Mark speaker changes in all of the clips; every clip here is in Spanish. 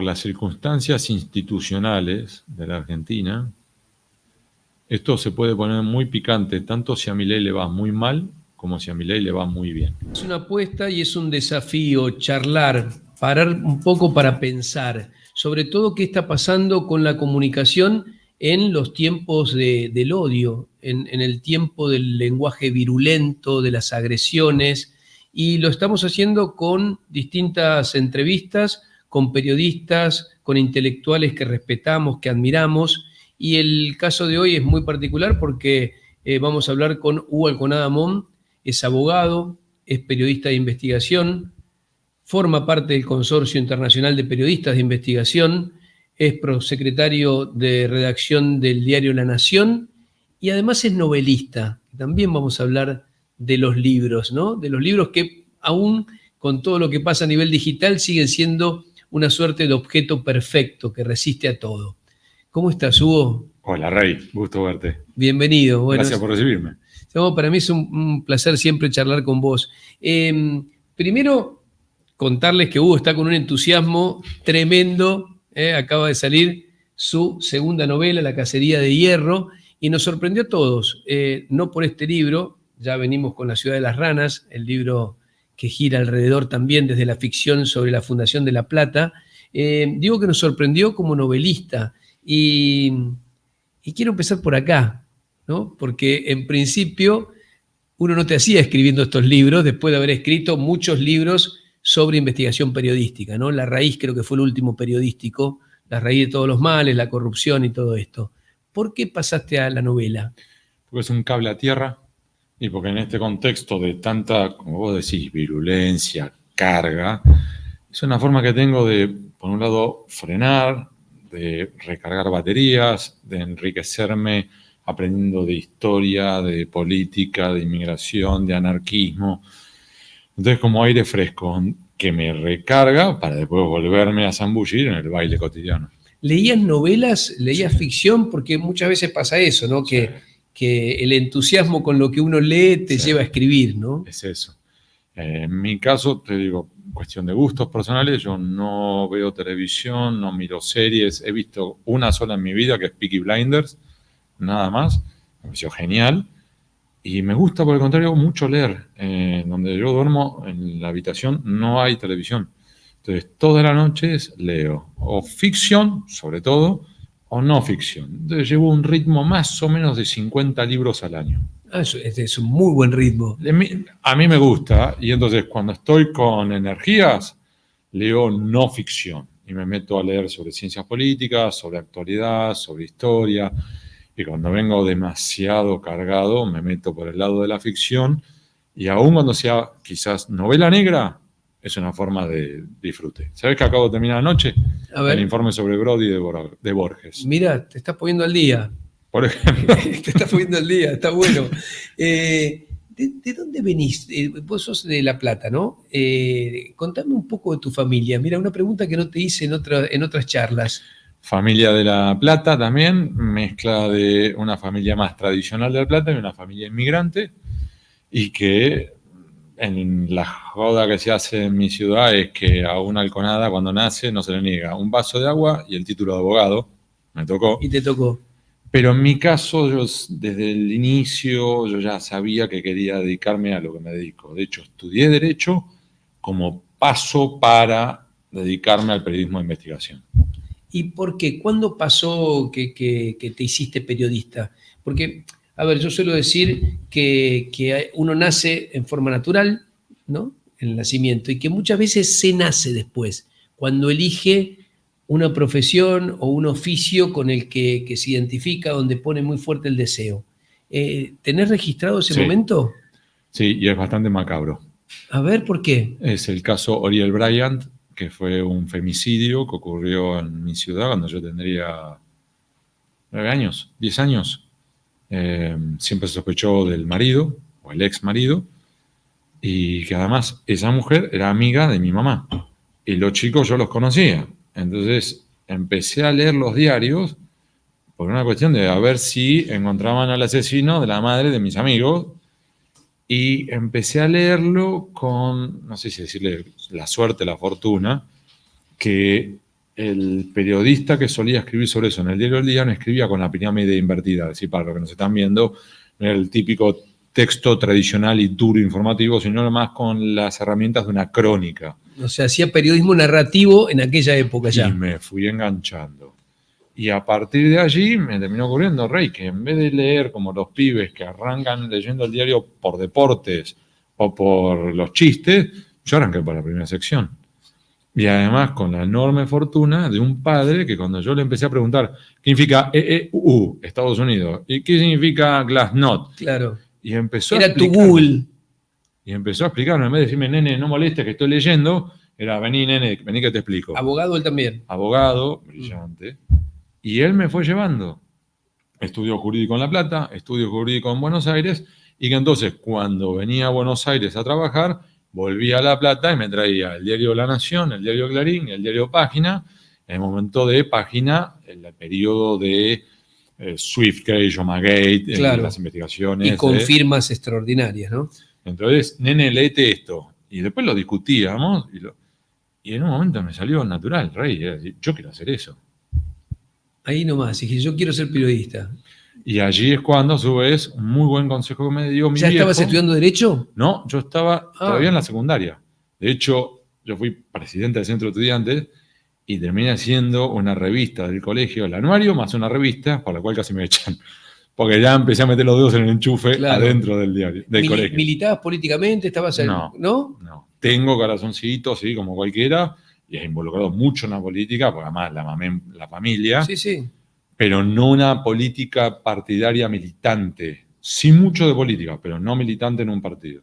Speaker 1: las circunstancias institucionales de la Argentina, esto se puede poner muy picante, tanto si a Milei le va muy mal como si a Milei le va muy bien.
Speaker 2: Es una apuesta y es un desafío charlar, parar un poco para pensar, sobre todo qué está pasando con la comunicación en los tiempos del odio, en el tiempo del lenguaje virulento, de las agresiones, y lo estamos haciendo con distintas entrevistas, con periodistas, con intelectuales que respetamos, que admiramos, y el caso de hoy es muy particular porque vamos a hablar con Hugo Alconada Mon. Es abogado, es periodista de investigación, forma parte del Consorcio Internacional de Periodistas de Investigación, es prosecretario de redacción del diario La Nación y además es novelista. También vamos a hablar de los libros, ¿no? De los libros que aún con todo lo que pasa a nivel digital siguen siendo una suerte de objeto perfecto que resiste a todo. ¿Cómo estás, Hugo?
Speaker 1: Hola, Rey, gusto verte.
Speaker 2: Bienvenido. Bueno,
Speaker 1: gracias por recibirme.
Speaker 2: No, para mí es un placer siempre charlar con vos. Primero, contarles que Hugo está con un entusiasmo tremendo. Acaba de salir su segunda novela, La Cacería de Hierro, y nos sorprendió a todos. No por este libro, ya venimos con La Ciudad de las Ranas, el libro que gira alrededor también desde la ficción sobre la Fundación de La Plata. Digo que nos sorprendió como novelista y quiero empezar por acá, ¿no? Porque en principio uno no te hacía escribiendo estos libros después de haber escrito muchos libros sobre investigación periodística, ¿no? La Raíz creo que fue el último periodístico, La Raíz de todos los males, la corrupción y todo esto. ¿Por qué pasaste a la novela?
Speaker 1: Porque es un cable a tierra y porque en este contexto de tanta, como vos decís, virulencia, carga, es una forma que tengo de, por un lado, frenar, de recargar baterías, de enriquecerme aprendiendo de historia, de política, de inmigración, de anarquismo. Entonces, como aire fresco que me recarga para después volverme a zambullir en el baile cotidiano.
Speaker 2: ¿Leías novelas, leías ficción? Porque muchas veces pasa eso, ¿no?
Speaker 1: Sí.
Speaker 2: Que el entusiasmo con lo que uno lee te lleva a escribir, ¿no?
Speaker 1: Es eso. En mi caso, te digo, cuestión de gustos personales, yo no veo televisión, no miro series, he visto una sola en mi vida que es Peaky Blinders, nada más, me pareció genial, y me gusta por el contrario mucho leer, donde yo duermo en la habitación no hay televisión, entonces todas las noches leo, o ficción sobre todo, o no ficción, entonces llevo un ritmo más o menos de 50 libros al año.
Speaker 2: Es un muy buen ritmo.
Speaker 1: A mí me gusta, y entonces cuando estoy con energías, leo no ficción y me meto a leer sobre ciencias políticas, sobre actualidad, sobre historia, y cuando vengo demasiado cargado, me meto por el lado de la ficción, y aun cuando sea quizás novela negra, es una forma de disfrute. ¿Sabes que acabo de terminar anoche?
Speaker 2: A ver.
Speaker 1: El informe sobre Brody de Borges.
Speaker 2: Mira, te estás poniendo al día.
Speaker 1: Por ejemplo.
Speaker 2: Te estás poniendo al día, está bueno. ¿De dónde venís? Vos sos de La Plata, ¿no? Contame un poco de tu familia. Mira, una pregunta que no te hice en otras charlas.
Speaker 1: Familia de La Plata también, mezcla de una familia más tradicional de La Plata y una familia inmigrante, y que en la joda que se hace en mi ciudad es que a una halconada cuando nace no se le niega un vaso de agua y el título de abogado. Me tocó.
Speaker 2: Y te tocó.
Speaker 1: Pero en mi caso, yo desde el inicio yo ya sabía que quería dedicarme a lo que me dedico. De hecho, estudié Derecho como paso para dedicarme al periodismo de investigación.
Speaker 2: ¿Y por qué? ¿Cuándo pasó que te hiciste periodista? Porque, a ver, yo suelo decir que uno nace en forma natural, ¿no? En el nacimiento, y que muchas veces se nace después, cuando elige una profesión o un oficio con el que se identifica, donde pone muy fuerte el deseo. ¿Tenés registrado ese momento?
Speaker 1: Sí, y es bastante macabro.
Speaker 2: A ver, ¿por qué?
Speaker 1: Es el caso Oriel Bryant, que fue un femicidio que ocurrió en mi ciudad cuando yo tendría 9 años, 10 años. Siempre se sospechó del marido, o el ex marido, y que además esa mujer era amiga de mi mamá. Y los chicos yo los conocía. Entonces empecé a leer los diarios por una cuestión de a ver si encontraban al asesino de la madre de mis amigos. Y empecé a leerlo con, no sé si decirle la suerte, la fortuna, que el periodista que solía escribir sobre eso en el Diario del Día no escribía con la pirámide invertida, es decir, para los que nos están viendo, no era el típico texto tradicional y duro informativo, sino más con las herramientas de una crónica.
Speaker 2: O sea, hacía periodismo narrativo en aquella época ya.
Speaker 1: Y me fui enganchando. Y a partir de allí me terminó ocurriendo, Rey, que en vez de leer como los pibes que arrancan leyendo el diario por deportes o por los chistes, yo arranqué por la primera sección. Y además con la enorme fortuna de un padre que cuando yo le empecé a preguntar qué significa EEU, Estados Unidos, y qué significa Glassnode,
Speaker 2: Claro.
Speaker 1: y empezó
Speaker 2: Era tu Google.
Speaker 1: Y empezó a explicarme, en vez de decirme, nene, no molestes que estoy leyendo, era, vení, nene, vení que te explico.
Speaker 2: Abogado él también.
Speaker 1: Abogado, brillante. Y él me fue llevando. Estudio jurídico en La Plata, estudio jurídico en Buenos Aires, y que entonces cuando venía a Buenos Aires a trabajar, volvía a La Plata y me traía el diario La Nación, el diario Clarín, el diario Página. En el momento de Página, en el periodo de Swiftgate, Yomagate,
Speaker 2: Claro.
Speaker 1: Las investigaciones.
Speaker 2: Y con firmas extraordinarias, ¿no?
Speaker 1: Entonces, nene, léete esto. Y después lo discutíamos y en un momento me salió natural, Rey. Decir, yo quiero hacer eso.
Speaker 2: Ahí nomás, dije, yo quiero ser periodista.
Speaker 1: Y allí es cuando, a su vez, un muy buen consejo que me dio mi
Speaker 2: ¿Ya
Speaker 1: viejo.
Speaker 2: estabas estudiando Derecho?
Speaker 1: No, yo estaba todavía en la secundaria. De hecho, yo fui presidente del centro de estudiantes y terminé haciendo una revista del colegio, el anuario, más una revista, por la cual casi me echan. Porque ya empecé a meter los dedos en el enchufe adentro del diario, del colegio.
Speaker 2: ¿Militabas políticamente? ¿Estabas en,
Speaker 1: No.
Speaker 2: ¿No?
Speaker 1: Tengo corazoncito, sí, como cualquiera, y he involucrado mucho en la política, porque además la mamé en la familia.
Speaker 2: Sí, sí.
Speaker 1: Pero no una política partidaria militante. Sí mucho de política, pero no militante en un partido.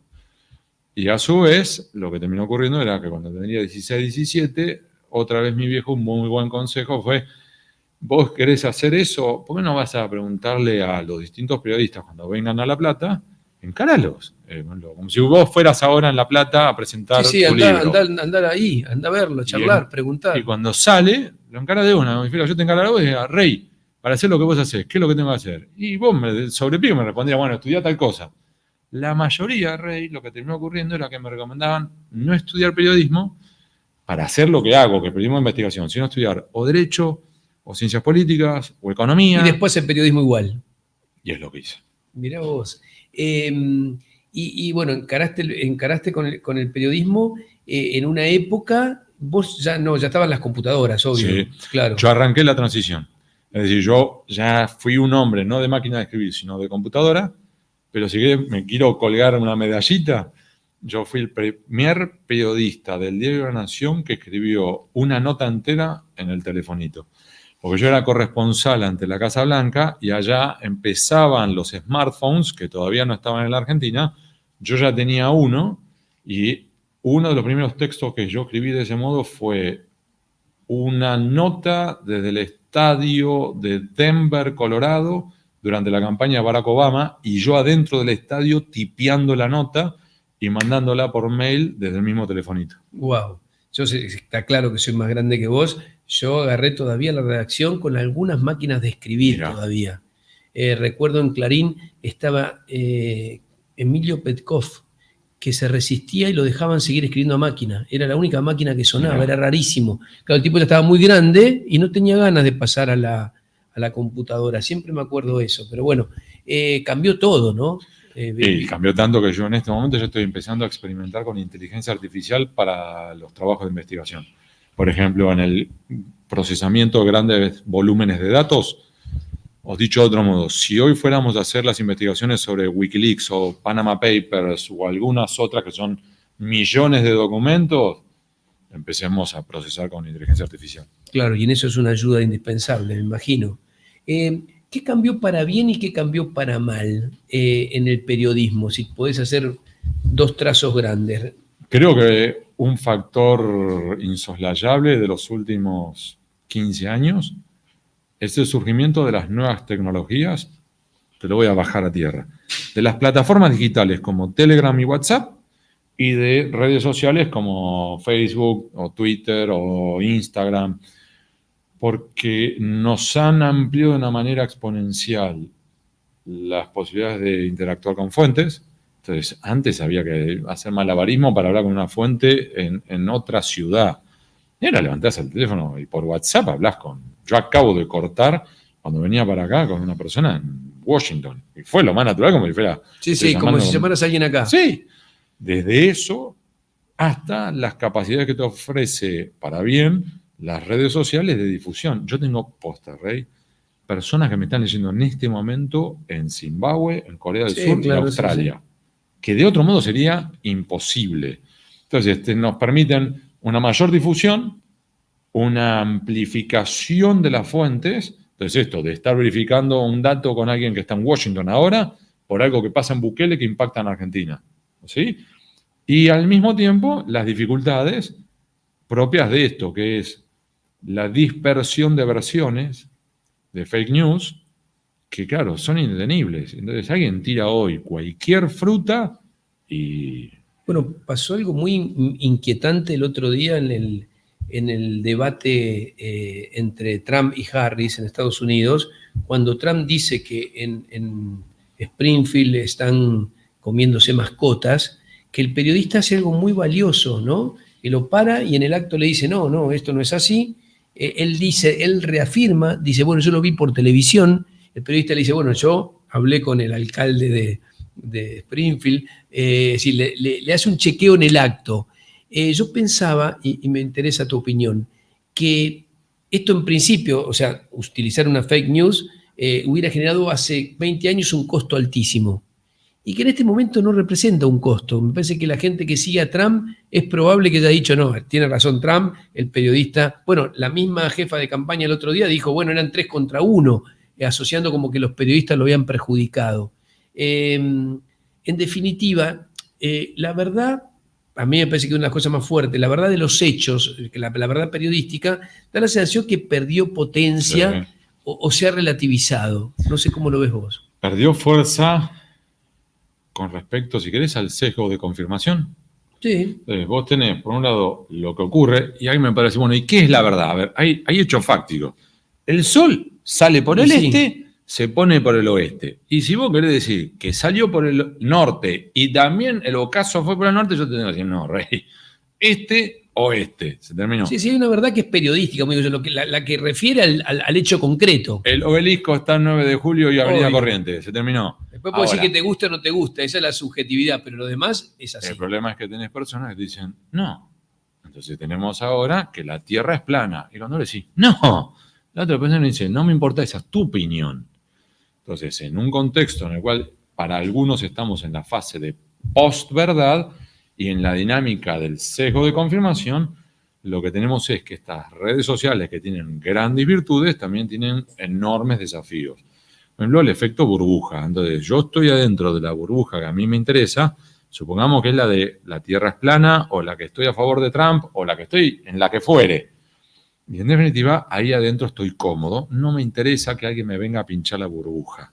Speaker 1: Y a su vez, lo que terminó ocurriendo era que cuando tenía 16, 17, otra vez mi viejo, un muy buen consejo fue, vos querés hacer eso, ¿por qué no vas a preguntarle a los distintos periodistas cuando vengan a La Plata? Encáralos. Como si vos fueras ahora en La Plata a presentar tu libro.
Speaker 2: Andar ahí, anda a verlo, charlar, preguntar.
Speaker 1: Y cuando sale, lo encara de una. Yo te encargo a vos y diga, Rey, para hacer lo que vos hacés, ¿qué es lo que tengo que hacer? Y vos sobre pie me respondía, bueno, estudiá tal cosa. La mayoría, Rey, lo que terminó ocurriendo era que me recomendaban no estudiar periodismo para hacer lo que hago, que es periodismo de investigación, sino estudiar o Derecho, o Ciencias Políticas, o Economía.
Speaker 2: Y después el periodismo igual.
Speaker 1: Y es lo que hice.
Speaker 2: Mirá vos. Y bueno, encaraste con el periodismo en una época, vos ya estaban las computadoras, obvio.
Speaker 1: Sí,
Speaker 2: claro.
Speaker 1: Yo arranqué la transición. Es decir, yo ya fui un hombre no de máquina de escribir, sino de computadora, pero si me quiero colgar una medallita, yo fui el primer periodista del diario La Nación que escribió una nota entera en el telefonito. Porque yo era corresponsal ante la Casa Blanca y allá empezaban los smartphones, que todavía no estaban en la Argentina. Yo ya tenía uno y uno de los primeros textos que yo escribí de ese modo fue una nota desde el estadio de Denver, Colorado, durante la campaña de Barack Obama, y yo adentro del estadio tipeando la nota y mandándola por mail desde el mismo telefonito.
Speaker 2: Wow. Yo sé, está claro que soy más grande que vos. Yo agarré todavía la redacción con algunas máquinas de escribir. Mirá. Todavía. Recuerdo en Clarín estaba Emilio Petkov, que se resistía y lo dejaban seguir escribiendo a máquina. Era la única máquina que sonaba, Mirá. Era rarísimo. Claro, el tipo ya estaba muy grande y no tenía ganas de pasar a la computadora. Siempre me acuerdo de eso. Pero bueno, cambió todo, ¿no?
Speaker 1: Y cambió tanto que yo en este momento ya estoy empezando a experimentar con inteligencia artificial para los trabajos de investigación. Por ejemplo, en el procesamiento de grandes volúmenes de datos, os dicho de otro modo, si hoy fuéramos a hacer las investigaciones sobre Wikileaks o Panama Papers o algunas otras que son millones de documentos, empecemos a procesar con inteligencia artificial.
Speaker 2: Claro, y en eso es una ayuda indispensable, me imagino. ¿Qué cambió para bien y qué cambió para mal en el periodismo? Si podés hacer dos trazos grandes.
Speaker 1: Creo que un factor insoslayable de los últimos 15 años es el surgimiento de las nuevas tecnologías, te lo voy a bajar a tierra, de las plataformas digitales como Telegram y WhatsApp y de redes sociales como Facebook o Twitter o Instagram, porque nos han ampliado de una manera exponencial las posibilidades de interactuar con fuentes. Entonces, antes había que hacer malabarismo para hablar con una fuente en otra ciudad. Era levantarse el teléfono y por WhatsApp hablas con... Yo acabo de cortar cuando venía para acá con una persona en Washington. Y fue lo más natural, como si fuera...
Speaker 2: Sí, como si llamaras a alguien acá.
Speaker 1: Sí, desde eso hasta las capacidades que te ofrece para bien las redes sociales de difusión. Yo tengo Posterrey, personas que me están leyendo en este momento en Zimbabue, en Corea del Sur y Australia, que de otro modo sería imposible. Entonces, nos permiten una mayor difusión, una amplificación de las fuentes. Entonces, esto de estar verificando un dato con alguien que está en Washington ahora, por algo que pasa en Bukele que impacta en Argentina. ¿Sí? Y al mismo tiempo, las dificultades propias de esto, que es la dispersión de versiones de fake news, que claro, son indetenibles. Entonces, alguien tira hoy cualquier fruta y...
Speaker 2: Bueno, pasó algo muy inquietante el otro día en el debate entre Trump y Harris en Estados Unidos, cuando Trump dice que en Springfield están comiéndose mascotas, que el periodista hace algo muy valioso, ¿no? Que lo para y en el acto le dice, no, esto no es así. Él reafirma, dice, bueno, yo lo vi por televisión. El periodista le dice, bueno, yo hablé con el alcalde de Springfield, le hace un chequeo en el acto. Yo pensaba, y me interesa tu opinión, que esto en principio, o sea, utilizar una fake news, hubiera generado hace 20 años un costo altísimo. Y que en este momento no representa un costo. Me parece que la gente que sigue a Trump es probable que haya dicho, no, tiene razón Trump, el periodista. Bueno, la misma jefa de campaña el otro día dijo, bueno, eran 3 contra 1, asociando como que los periodistas lo habían perjudicado. En definitiva, la verdad, a mí me parece que es una cosa más fuerte, la verdad de los hechos, la verdad periodística, da la sensación que perdió potencia o se ha relativizado. No sé cómo lo ves vos.
Speaker 1: Perdió fuerza con respecto, si querés, al sesgo de confirmación.
Speaker 2: Sí.
Speaker 1: Entonces, vos tenés, por un lado, lo que ocurre, y ahí me parece, bueno, ¿y qué es la verdad? A ver, hay hechos fácticos. El sol sale por el este, se pone por el oeste. Y si vos querés decir que salió por el norte y también el ocaso fue por el norte, yo te tengo que decir, no, rey, oeste, se terminó.
Speaker 2: Sí, hay una verdad que es periodística, amigo, la que refiere al hecho concreto.
Speaker 1: El obelisco está en 9 de julio y Avenida Corrientes, se terminó.
Speaker 2: Después puedo decir que te gusta o no te gusta, esa es la subjetividad, pero lo demás es así.
Speaker 1: El problema es que tenés personas que te dicen, no. Entonces tenemos ahora que la Tierra es plana. Y cuando le decís, no, la otra persona dice, no me importa, esa es tu opinión. Entonces, en un contexto en el cual para algunos estamos en la fase de post-verdad y en la dinámica del sesgo de confirmación, lo que tenemos es que estas redes sociales que tienen grandes virtudes también tienen enormes desafíos. Por ejemplo, el efecto burbuja. Entonces, yo estoy adentro de la burbuja que a mí me interesa, supongamos que es la de la Tierra es plana, o la que estoy a favor de Trump, o la que estoy en la que fuere. Y en definitiva, ahí adentro estoy cómodo, no me interesa que alguien me venga a pinchar la burbuja.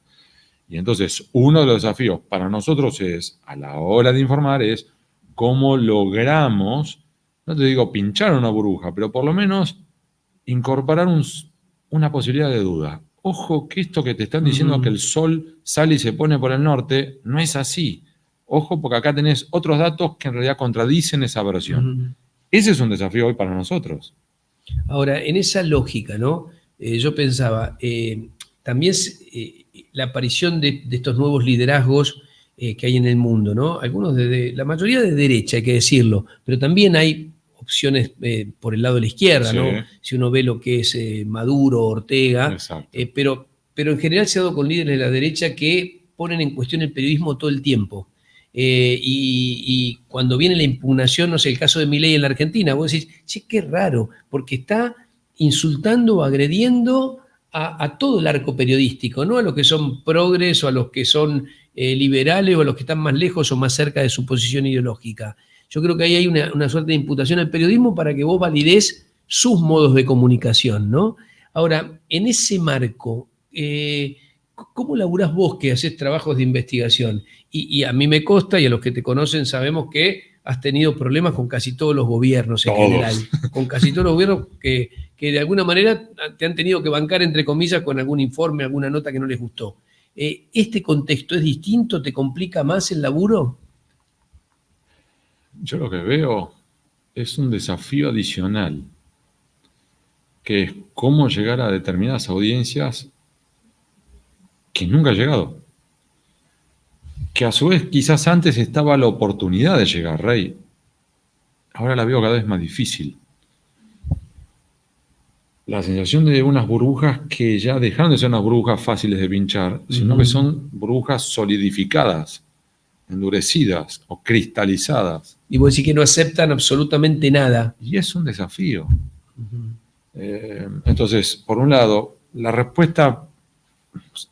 Speaker 1: Y entonces, uno de los desafíos para nosotros es, a la hora de informar, es cómo logramos, no te digo pinchar una burbuja, pero por lo menos incorporar una posibilidad de duda. Ojo que esto que te están diciendo que el sol sale y se pone por el norte, no es así. Ojo porque acá tenés otros datos que en realidad contradicen esa versión. Ese es un desafío hoy para nosotros.
Speaker 2: Ahora, en esa lógica, ¿no? Yo pensaba, también la aparición de estos nuevos liderazgos que hay en el mundo, ¿no? Algunos la mayoría de derecha, hay que decirlo, pero también hay opciones por el lado de la izquierda, ¿no? Si uno ve lo que es Maduro, Ortega, pero en general se ha dado con líderes de la derecha que ponen en cuestión el periodismo todo el tiempo. Y cuando viene la impugnación, no sé, el caso de Milei en la Argentina, vos decís, che, qué raro, porque está insultando, agrediendo a todo el arco periodístico, ¿no? A los que son progres o a los que son liberales o a los que están más lejos o más cerca de su posición ideológica. Yo creo que ahí hay una suerte de imputación al periodismo para que vos validés sus modos de comunicación, ¿no? Ahora, en ese marco, ¿cómo laburás vos que haces trabajos de investigación? Y a mí me consta, y a los que te conocen sabemos que has tenido problemas con casi todos los gobiernos en general. Con casi todos los gobiernos que de alguna manera te han tenido que bancar, entre comillas, con algún informe, alguna nota que no les gustó. ¿Este contexto es distinto? ¿Te complica más el laburo?
Speaker 1: Yo lo que veo es un desafío adicional. que es cómo llegar a determinadas audiencias que nunca he llegado. Que a su vez quizás antes estaba la oportunidad de llegar, Rey. Ahora la veo cada vez más difícil. La sensación de unas burbujas que ya dejaron de ser unas burbujas fáciles de pinchar, sino que son burbujas solidificadas, endurecidas o cristalizadas.
Speaker 2: Y vos decís que no aceptan absolutamente nada.
Speaker 1: Y es un desafío. Entonces, por un lado, la respuesta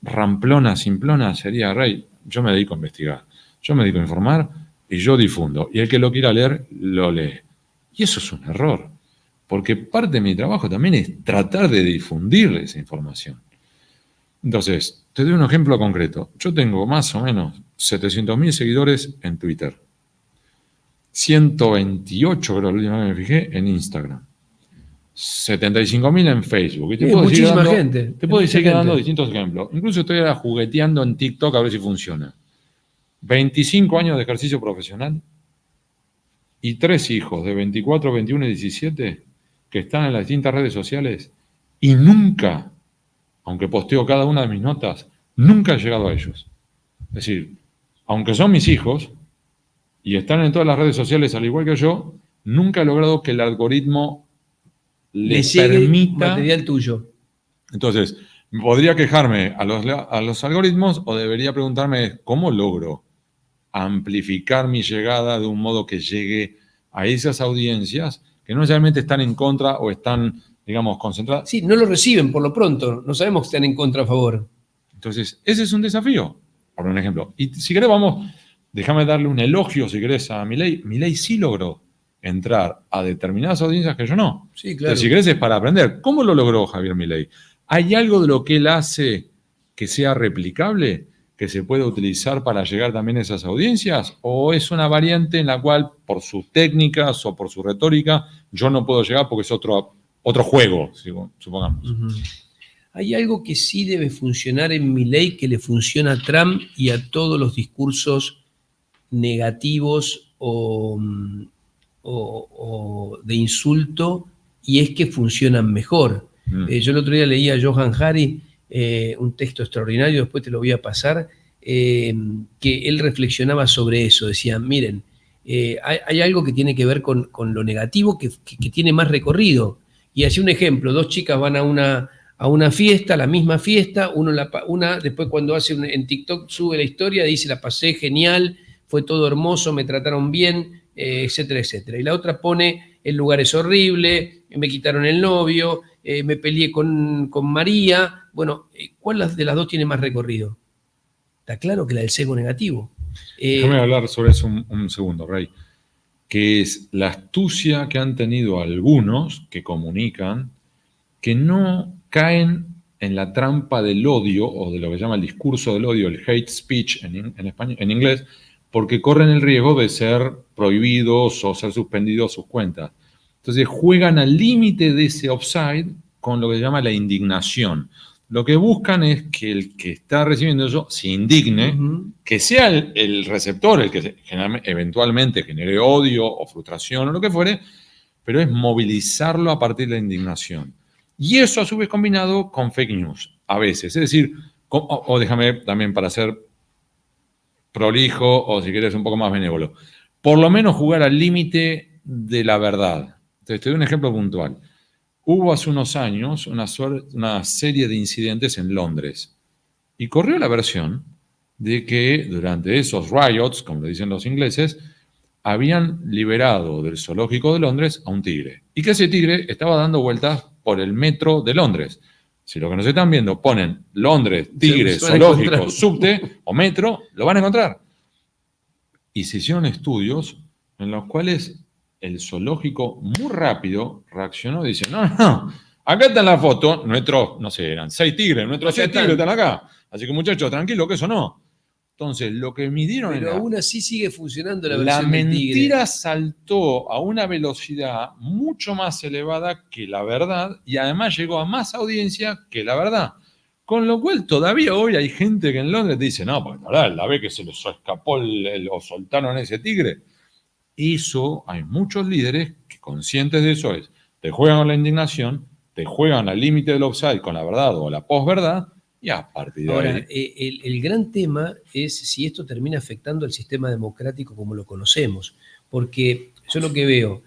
Speaker 1: ramplona, simplona sería, Rey, yo me dedico a investigar, yo me dedico a informar y yo difundo. Y el que lo quiera leer, lo lee. Y eso es un error, porque parte de mi trabajo también es tratar de difundir esa información. Entonces, te doy un ejemplo concreto. Yo tengo más o menos 700.000 seguidores en Twitter. 128, creo, la última vez me fijé, en Instagram. 75.000 en Facebook. Y te puedo
Speaker 2: muchísima
Speaker 1: dando,
Speaker 2: gente.
Speaker 1: Te puedo seguir dando distintos ejemplos. Incluso estoy ahora jugueteando en TikTok a ver si funciona. 25 años de ejercicio profesional y 3 hijos de 24, 21 y 17 que están en las distintas redes sociales y nunca, aunque posteo cada una de mis notas, nunca he llegado a ellos. Es decir, aunque son mis hijos y están en todas las redes sociales al igual que yo, nunca he logrado que el algoritmo les permita
Speaker 2: material tuyo.
Speaker 1: Entonces, podría quejarme a los algoritmos o debería preguntarme cómo logro amplificar mi llegada de un modo que llegue a esas audiencias que no necesariamente están en contra o están, digamos, concentradas.
Speaker 2: Sí, no lo reciben por lo pronto, no sabemos que están en contra o a favor.
Speaker 1: Entonces, ese es un desafío, por un ejemplo. Y si querés, déjame darle un elogio, si querés, a Milei. Milei sí logró entrar a determinadas audiencias que yo no.
Speaker 2: Sí, claro.
Speaker 1: Entonces, si querés, es para aprender. ¿Cómo lo logró Javier Milei? ¿Hay algo de lo que él hace que sea replicable, que se pueda utilizar para llegar también a esas audiencias? ¿O es una variante en la cual, por sus técnicas o por su retórica, yo no puedo llegar porque es otro juego, supongamos?
Speaker 2: Hay algo que sí debe funcionar en Milei, que le funciona a Trump y a todos los discursos negativos o de insulto, y es que funcionan mejor. Yo el otro día leía a Johan Hari, un texto extraordinario, después te lo voy a pasar, que él reflexionaba sobre eso. Decía, miren, hay algo que tiene que ver con lo negativo que tiene más recorrido. Y hacía un ejemplo, 2 chicas van a una fiesta, la misma fiesta, una después cuando en TikTok sube la historia, dice, la pasé genial, fue todo hermoso, me trataron bien, etcétera, etcétera. Y la otra pone, el lugar es horrible, me quitaron el novio, me peleé con María. Bueno, ¿cuál de las dos tiene más recorrido? Está claro que la del sesgo negativo.
Speaker 1: Déjame hablar sobre eso un segundo, Rey, que es la astucia que han tenido algunos que comunican que no caen en la trampa del odio o de lo que se llama el discurso del odio, el hate speech en inglés, porque corren el riesgo de ser prohibidos o ser suspendidos sus cuentas. Entonces juegan al límite de ese offside con lo que se llama la indignación. Lo que buscan es que el que está recibiendo eso se indigne, que sea el receptor el que eventualmente genere odio o frustración o lo que fuere, pero es movilizarlo a partir de la indignación. Y eso a su vez combinado con fake news, a veces. Es decir, o déjame también para ser prolijo o si quieres un poco más benévolo, por lo menos jugar al límite de la verdad. Entonces te doy un ejemplo puntual. Hubo hace unos años una serie de incidentes en Londres y corrió la versión de que durante esos riots, como le dicen los ingleses, habían liberado del zoológico de Londres a un tigre y que ese tigre estaba dando vueltas por el metro de Londres. Si lo que nos están viendo ponen Londres, tigre, zoológico, subte o metro, lo van a encontrar. Y se hicieron estudios en los cuales el zoológico muy rápido reaccionó y dice, no, acá está la foto, nuestros, no sé, eran 6 tigres, nuestros 6 tigres están acá. Así que muchachos, tranquilo que eso no. Entonces, lo que midieron
Speaker 2: Pero aún así sigue funcionando la
Speaker 1: versión del tigre. La mentira
Speaker 2: tigre.
Speaker 1: Saltó a una velocidad mucho más elevada que la verdad y además llegó a más audiencia que la verdad. Con lo cual, todavía hoy hay gente que en Londres dice, no, porque la vez que se les escapó o soltaron ese tigre. Eso, hay muchos líderes que conscientes de eso te juegan con la indignación te juegan al límite del offside con la verdad o la posverdad, y a partir de
Speaker 2: Ahora,
Speaker 1: ahí...
Speaker 2: el gran tema es si esto termina afectando al sistema democrático como lo conocemos. Porque yo lo que veo,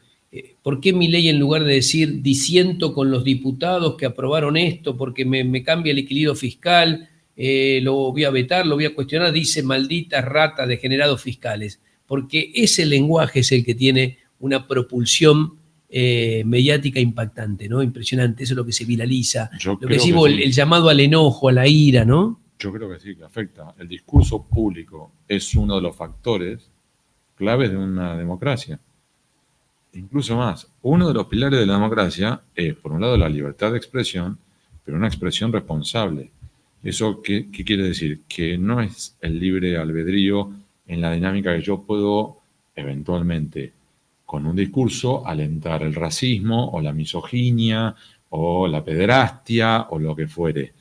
Speaker 2: ¿por qué Milei, en lugar de decir disiento con los diputados que aprobaron esto porque me cambia el equilibrio fiscal, lo voy a vetar, lo voy a cuestionar, dice malditas ratas degenerados fiscales? Porque ese lenguaje es el que tiene una propulsión mediática impactante, ¿no? Impresionante, eso es lo que se viraliza.
Speaker 1: Yo
Speaker 2: Lo que
Speaker 1: creo
Speaker 2: decimos,
Speaker 1: que sí.
Speaker 2: el llamado al enojo, a la ira, ¿no?
Speaker 1: Yo creo que sí, que afecta. El discurso público es uno de los factores claves de una democracia. Incluso más, uno de los pilares de la democracia es, por un lado, la libertad de expresión, pero una expresión responsable. ¿Eso qué quiere decir? Que no es el libre albedrío en la dinámica que yo puedo eventualmente, con un discurso, alentar el racismo o la misoginia o la pederastia o lo que fuere.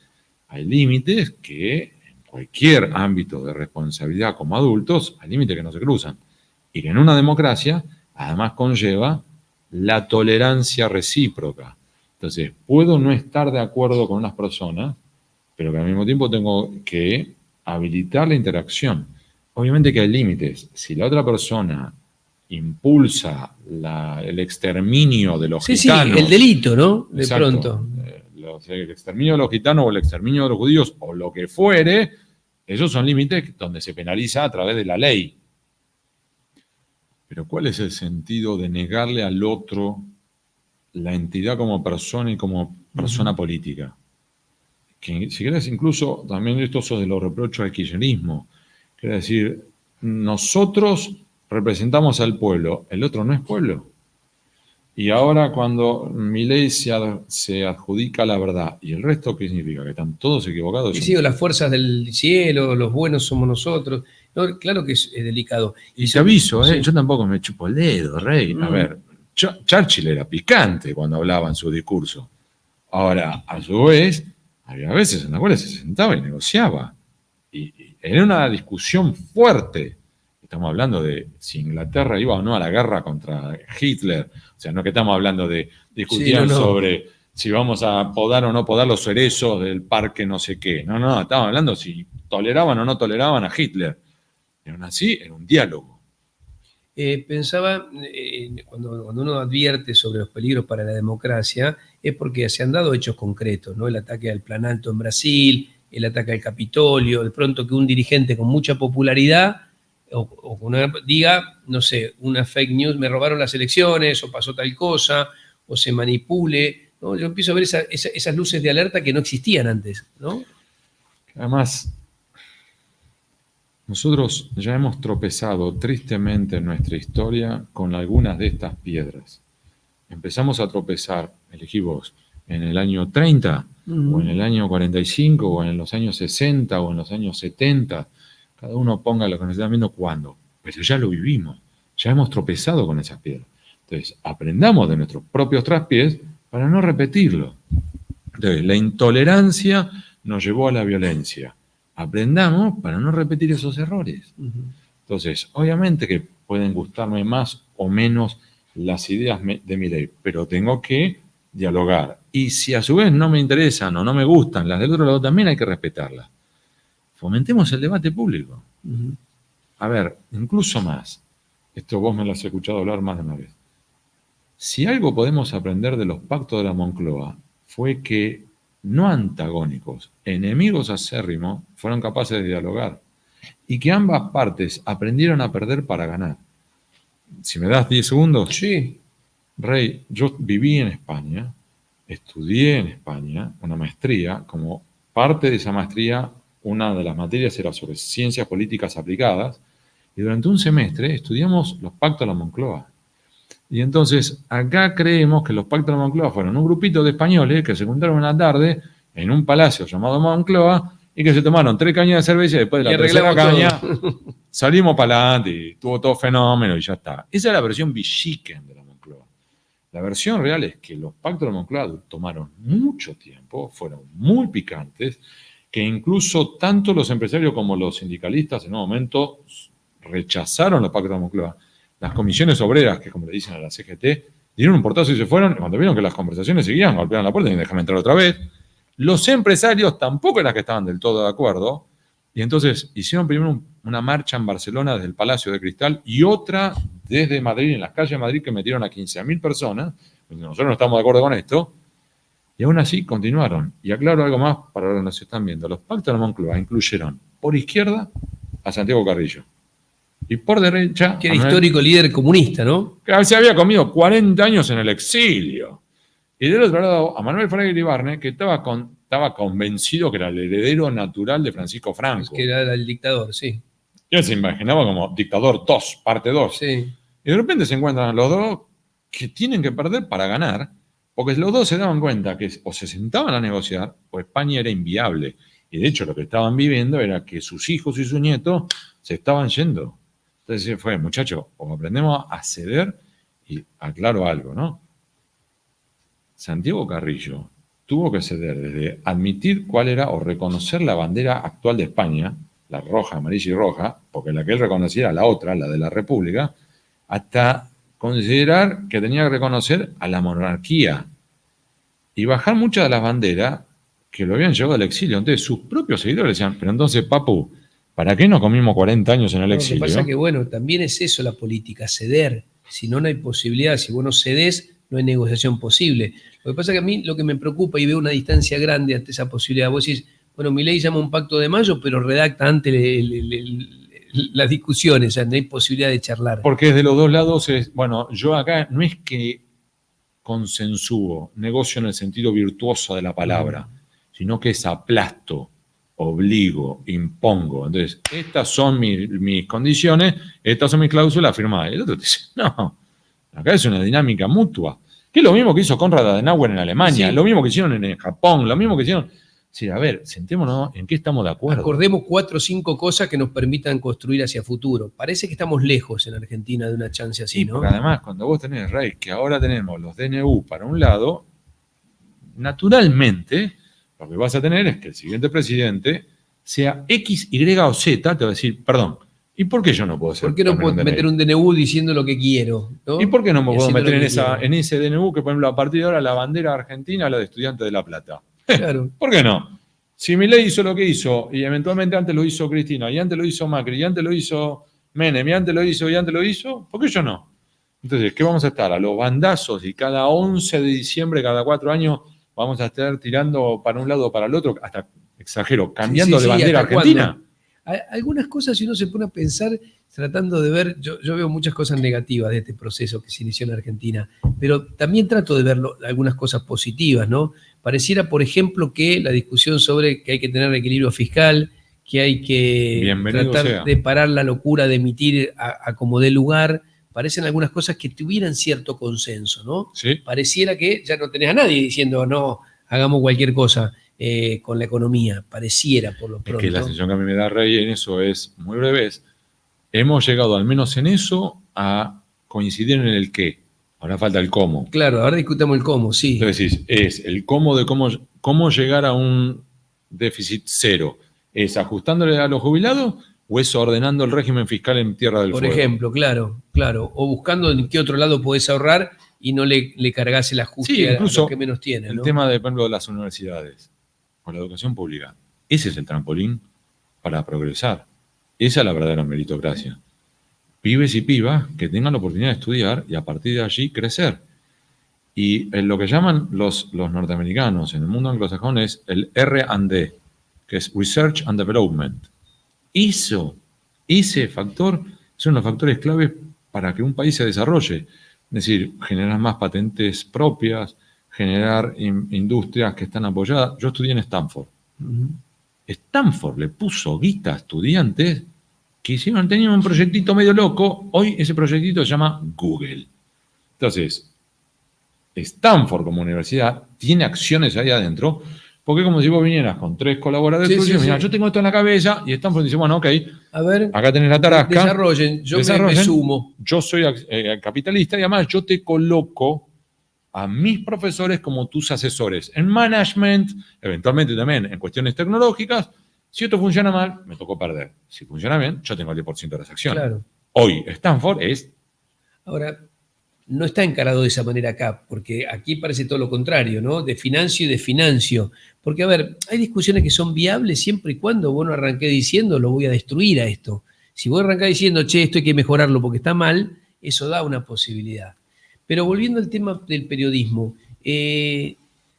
Speaker 1: Hay límites que en cualquier ámbito de responsabilidad como adultos, hay límites que no se cruzan. Y que en una democracia además conlleva la tolerancia recíproca. Entonces, puedo no estar de acuerdo con unas personas, pero que al mismo tiempo tengo que habilitar la interacción. Obviamente que hay límites. Si la otra persona impulsa el exterminio de los gitanos...
Speaker 2: Sí, el delito, ¿no? De
Speaker 1: exacto,
Speaker 2: pronto.
Speaker 1: El exterminio de los gitanos o el exterminio de los judíos o lo que fuere, esos son límites donde se penaliza a través de la ley. Pero ¿cuál es el sentido de negarle al otro la entidad como persona y como persona política? Que, si querés, incluso también esto es de los reprochos al kirchnerismo. Quiere decir, nosotros representamos al pueblo, el otro no es pueblo. Y ahora cuando Milei se adjudica la verdad, ¿y el resto qué significa? ¿Que están todos equivocados?
Speaker 2: Y sí, las fuerzas del cielo, los buenos somos nosotros. No, claro que es delicado.
Speaker 1: Y te aviso,
Speaker 2: sí.
Speaker 1: Yo tampoco me chupo el dedo, Rey. A ver, Churchill era picante cuando hablaba en su discurso. Ahora, a su vez, había veces en las cuales se sentaba y negociaba. Y era una discusión fuerte. Estamos hablando de si Inglaterra iba o no a la guerra contra Hitler. O sea, no que estamos hablando de discutir sobre si vamos a podar o no podar los cerezos del parque no sé qué. No, estamos hablando si toleraban o no toleraban a Hitler. Y aún así, era un diálogo.
Speaker 2: Pensaba, cuando uno advierte sobre los peligros para la democracia, es porque se han dado hechos concretos, ¿no? El ataque al Plan Alto en Brasil, el ataque al Capitolio, de pronto que un dirigente con mucha popularidad diga, no sé, una fake news, me robaron las elecciones, o pasó tal cosa, o se manipule, ¿no? Yo empiezo a ver esas luces de alerta que no existían antes, ¿no?
Speaker 1: Además, nosotros ya hemos tropezado tristemente en nuestra historia con algunas de estas piedras. Empezamos a tropezar, elegí vos, en el año 30, o en el año 45, o en los años 60, o en los años 70. Cada uno ponga lo que nos está viendo cuándo. Pero ya lo vivimos, ya hemos tropezado con esas piedras. Entonces, aprendamos de nuestros propios traspiés para no repetirlo. Entonces, la intolerancia nos llevó a la violencia. Aprendamos para no repetir esos errores. Entonces, obviamente que pueden gustarme más o menos las ideas de Milei, pero tengo que dialogar. Y si a su vez no me interesan o no me gustan las del otro lado, también hay que respetarlas. Fomentemos el debate público. A ver, incluso más. Esto vos me lo has escuchado hablar más de una vez. Si algo podemos aprender de los pactos de la Moncloa fue que no antagónicos, enemigos acérrimos, fueron capaces de dialogar y que ambas partes aprendieron a perder para ganar. Si me das 10 segundos.
Speaker 2: Sí.
Speaker 1: Rey, yo viví en España, estudié en España una maestría. Como parte de esa maestría, una de las materias era sobre ciencias políticas aplicadas, y durante un semestre estudiamos los pactos de la Moncloa. Y entonces acá creemos que los pactos de la Moncloa fueron un grupito de españoles que se juntaron una tarde en un palacio llamado Moncloa y que se tomaron 3 cañas de cerveza y después de la tercera caña salimos para adelante y tuvo todo fenómeno y ya está. Esa es la versión Villiquen de la Moncloa. La versión real es que los pactos de la Moncloa tomaron mucho tiempo, fueron muy picantes, que incluso tanto los empresarios como los sindicalistas en un momento rechazaron los pactos de la Moncloa. Las comisiones obreras, que como le dicen a la CGT, dieron un portazo y se fueron. Cuando vieron que las conversaciones seguían, golpearon la puerta y déjame entrar otra vez. Los empresarios tampoco eran que estaban del todo de acuerdo. Y entonces hicieron primero una marcha en Barcelona desde el Palacio de Cristal y otra desde Madrid, en las calles de Madrid, que metieron a 15.000 personas. Nosotros no estamos de acuerdo con esto. Y aún así continuaron. Y aclaro algo más para los que nos están viendo. Los pactos de la Moncloa incluyeron por izquierda a Santiago Carrillo y por derecha
Speaker 2: que era histórico líder comunista, ¿no?
Speaker 1: Que se había comido 40 años en el exilio. Y del otro lado a Manuel Fraile Ibarne, que estaba convencido que era el heredero natural de Francisco Franco.
Speaker 2: Que era el dictador, sí.
Speaker 1: Yo se imaginaba como dictador 2, parte 2.
Speaker 2: Sí.
Speaker 1: Y de repente se encuentran los dos que tienen que perder para ganar, porque los dos se daban cuenta que o se sentaban a negociar o España era inviable. Y de hecho lo que estaban viviendo era que sus hijos y sus nietos se estaban yendo. Entonces fue, muchachos, o aprendemos a ceder, y aclaro algo, ¿no? Santiago Carrillo tuvo que ceder desde admitir cuál era o reconocer la bandera actual de España, la roja, amarilla y roja, porque la que él reconocía era la otra, la de la República, hasta considerar que tenía que reconocer a la monarquía y bajar muchas de las banderas que lo habían llevado al exilio. Entonces sus propios seguidores decían, pero entonces, papu, ¿para qué nos comimos 40 años en el exilio?
Speaker 2: Lo que pasa es que, bueno, también es eso la política, ceder. Si no, no hay posibilidad. Si vos no cedés, no hay negociación posible. Lo que pasa es que a mí lo que me preocupa y veo una distancia grande ante esa posibilidad. Vos decís, bueno, Milei llama un pacto de mayo, pero redacta antes las discusiones, o sea, no hay posibilidad de charlar.
Speaker 1: Porque de los dos lados bueno, yo acá no es que consensúo, negocio en el sentido virtuoso de la palabra, sino que es aplasto, obligo, impongo. Entonces, estas son mis condiciones, estas son mis cláusulas firmadas. Y el otro te dice, no, acá es una dinámica mutua. Que es lo mismo que hizo Konrad Adenauer en Alemania, sí. Lo mismo que hicieron en Japón, lo mismo que hicieron... Sí, a ver, sentémonos en qué estamos de acuerdo.
Speaker 2: Acordemos 4 o 5 cosas que nos permitan construir hacia futuro. Parece que estamos lejos en Argentina de una chance así, ¿no?
Speaker 1: Porque además, cuando vos tenés, Rey, que ahora tenemos los DNU para un lado, naturalmente, lo que vas a tener es que el siguiente presidente sea X, Y o Z, te va a decir, perdón, ¿y por qué yo no puedo ser?
Speaker 2: ¿Por qué no puedo meter un DNU diciendo lo que quiero? ¿No?
Speaker 1: ¿Y por qué no me puedo meter en ese DNU que, por ejemplo, a partir de ahora la bandera argentina es la de Estudiantes de La Plata?
Speaker 2: Claro.
Speaker 1: ¿Por qué no? Si Milei hizo lo que hizo, y eventualmente antes lo hizo Cristina, y antes lo hizo Macri, y antes lo hizo Menem, y antes lo hizo, ¿por qué yo no? Entonces, ¿qué vamos a estar? A los bandazos, y cada 11 de diciembre, cada 4 años, vamos a estar tirando para un lado o para el otro, hasta, exagero, cambiando de bandera argentina.
Speaker 2: ¿Cuándo? Algunas cosas, si uno se pone a pensar, tratando de ver, yo veo muchas cosas negativas de este proceso que se inició en Argentina, pero también trato de ver algunas cosas positivas, ¿no? Pareciera, por ejemplo, que la discusión sobre que hay que tener equilibrio fiscal, que hay que tratar de parar la locura de emitir a como dé lugar, parecen algunas cosas que tuvieran cierto consenso, ¿no?
Speaker 1: Sí.
Speaker 2: Pareciera que ya no tenés a nadie diciendo, no, hagamos cualquier cosa. Con la economía, pareciera por lo pronto.
Speaker 1: Es que la sensación que a mí me da, Rey, en eso es muy breve. Hemos llegado, al menos en eso, a coincidir en el qué. Ahora falta el cómo.
Speaker 2: Claro, ahora discutamos el cómo, sí.
Speaker 1: Entonces, es el cómo de cómo llegar a un déficit cero. ¿Es ajustándole a los jubilados o es ordenando el régimen fiscal en Tierra del Fuego?
Speaker 2: Por ejemplo, claro. O buscando en qué otro lado podés ahorrar y no le cargas el ajuste a los que menos tienen, ¿no?
Speaker 1: El tema, por ejemplo, de las universidades. La educación pública. Ese es el trampolín para progresar. Esa es la verdadera meritocracia. Pibes y pibas que tengan la oportunidad de estudiar y a partir de allí crecer. Y en lo que llaman los norteamericanos en el mundo anglosajón es el R&D, que es Research and Development. Ese factor es uno de los factores claves para que un país se desarrolle. Es decir, generar más patentes propias, generar industrias que están apoyadas. Yo estudié en Stanford. Stanford le puso guita a estudiantes que tenían un proyectito medio loco. Hoy ese proyectito se llama Google. Entonces, Stanford como universidad tiene acciones ahí adentro, porque como si vos vinieras con 3 colaboradores tuyos, mira, yo tengo esto en la cabeza, y Stanford dice, bueno, ok,
Speaker 2: a ver,
Speaker 1: acá tenés la tarasca.
Speaker 2: Desarrollen, me sumo.
Speaker 1: Yo soy capitalista y además yo te coloco a mis profesores como tus asesores en management, eventualmente también en cuestiones tecnológicas. Si esto funciona mal, me tocó perder. Si funciona bien, yo tengo el 10% de las acciones.
Speaker 2: Claro.
Speaker 1: Hoy, Stanford es...
Speaker 2: Ahora, no está encarado de esa manera acá, porque aquí parece todo lo contrario, ¿no? De financio y de financio. Porque, a ver, hay discusiones que son viables siempre y cuando vos no arranqué diciendo lo voy a destruir a esto. Si vos arrancás diciendo, che, esto hay que mejorarlo porque está mal, eso da una posibilidad. Pero volviendo al tema del periodismo,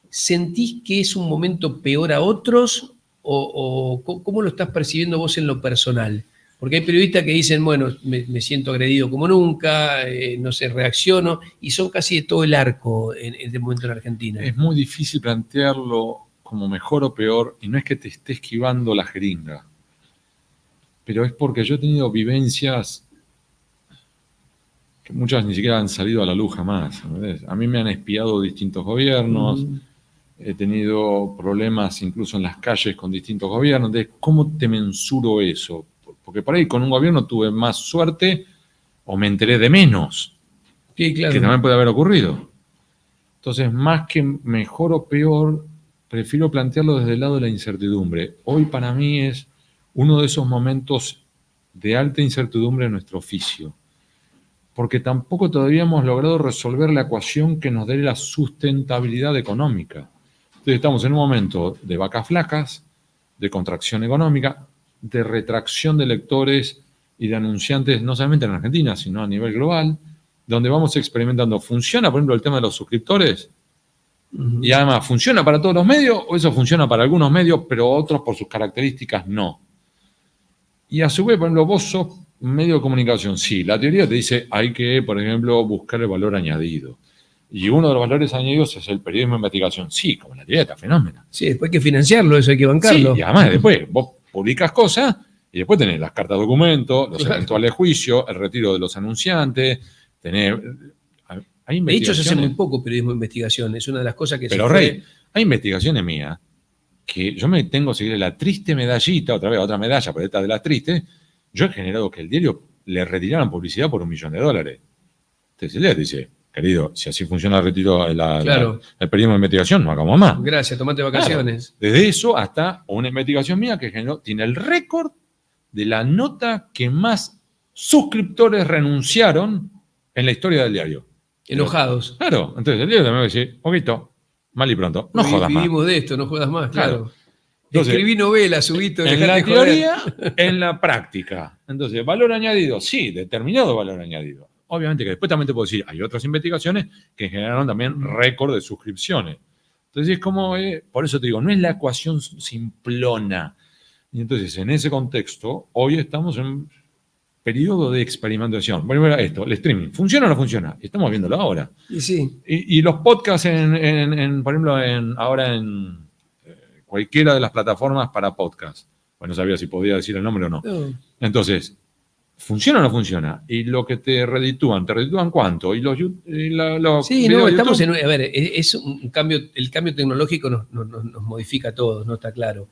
Speaker 2: ¿sentís que es un momento peor a otros o cómo lo estás percibiendo vos en lo personal? Porque hay periodistas que dicen, bueno, me siento agredido como nunca, no sé, reacciono, y son casi de todo el arco en este momento en Argentina.
Speaker 1: Es muy difícil plantearlo como mejor o peor, y no es que te esté esquivando la jeringa, pero es porque yo he tenido vivencias que muchas ni siquiera han salido a la luz jamás. ¿Ves? A mí me han espiado distintos gobiernos, he tenido problemas incluso en las calles con distintos gobiernos. Entonces, ¿cómo te mensuro eso? Porque por ahí con un gobierno tuve más suerte o me enteré de menos,
Speaker 2: Sí, claro.
Speaker 1: que también puede haber ocurrido. Entonces, más que mejor o peor, prefiero plantearlo desde el lado de la incertidumbre. Hoy para mí es uno de esos momentos de alta incertidumbre en nuestro oficio, porque tampoco todavía hemos logrado resolver la ecuación que nos dé la sustentabilidad económica. Entonces estamos en un momento de vacas flacas, de contracción económica, de retracción de lectores y de anunciantes, no solamente en Argentina, sino a nivel global, donde vamos experimentando. ¿Funciona, por ejemplo, el tema de los suscriptores? Y además, ¿funciona para todos los medios o eso funciona para algunos medios, pero otros por sus características no? Y a su vez, por ejemplo, vos sos un medio de comunicación. Sí, la teoría te dice hay que, por ejemplo, buscar el valor añadido. Y uno de los valores añadidos es el periodismo de investigación. Sí, como la teoría está fenómena.
Speaker 2: Sí, después hay que financiarlo, eso hay que bancarlo.
Speaker 1: Sí, y además después vos publicas cosas y después tenés las cartas de documento, los eventuales juicios, el retiro de los anunciantes, tenés... Hay
Speaker 2: de hecho, se hace muy poco periodismo de investigación, es una de las cosas que
Speaker 1: pero,
Speaker 2: se
Speaker 1: Rey, hay investigaciones mías que yo me tengo que seguir la triste medallita, otra vez otra medalla, pero esta de las tristes, yo he generado que el diario le retiraran publicidad por $1 millón. Entonces el diario dice, querido, si así funciona el retiro, el periodismo de investigación, no hagamos más.
Speaker 2: Gracias, tomate vacaciones.
Speaker 1: Claro, desde eso hasta una investigación mía que generó, tiene el récord de la nota que más suscriptores renunciaron en la historia del diario.
Speaker 2: Enojados.
Speaker 1: Claro, entonces el diario también va a decir, poquito, mal y pronto, no jodas más.
Speaker 2: Vivimos de esto, no jodas más, claro.
Speaker 1: Entonces,
Speaker 2: escribí novelas, subito.
Speaker 1: En la teoría, en la práctica. Entonces, valor añadido, sí, determinado valor añadido. Obviamente que después también te puedo decir, hay otras investigaciones que generaron también récord de suscripciones. Entonces, es como, por eso te digo, no es la ecuación simplona. Y entonces, en ese contexto, hoy estamos en un periodo de experimentación. Bueno, esto, el streaming, ¿funciona o no funciona? Estamos viéndolo ahora.
Speaker 2: Y sí.
Speaker 1: Y los podcasts, por ejemplo, ahora en cualquiera de las plataformas para podcast. Bueno, no sabía si podía decir el nombre o no. Entonces, ¿funciona o no funciona? Y lo que ¿te reditúan cuánto? Y los
Speaker 2: sí, no, estamos en... A ver, es un cambio, el cambio tecnológico nos modifica a todos, ¿no? Está claro.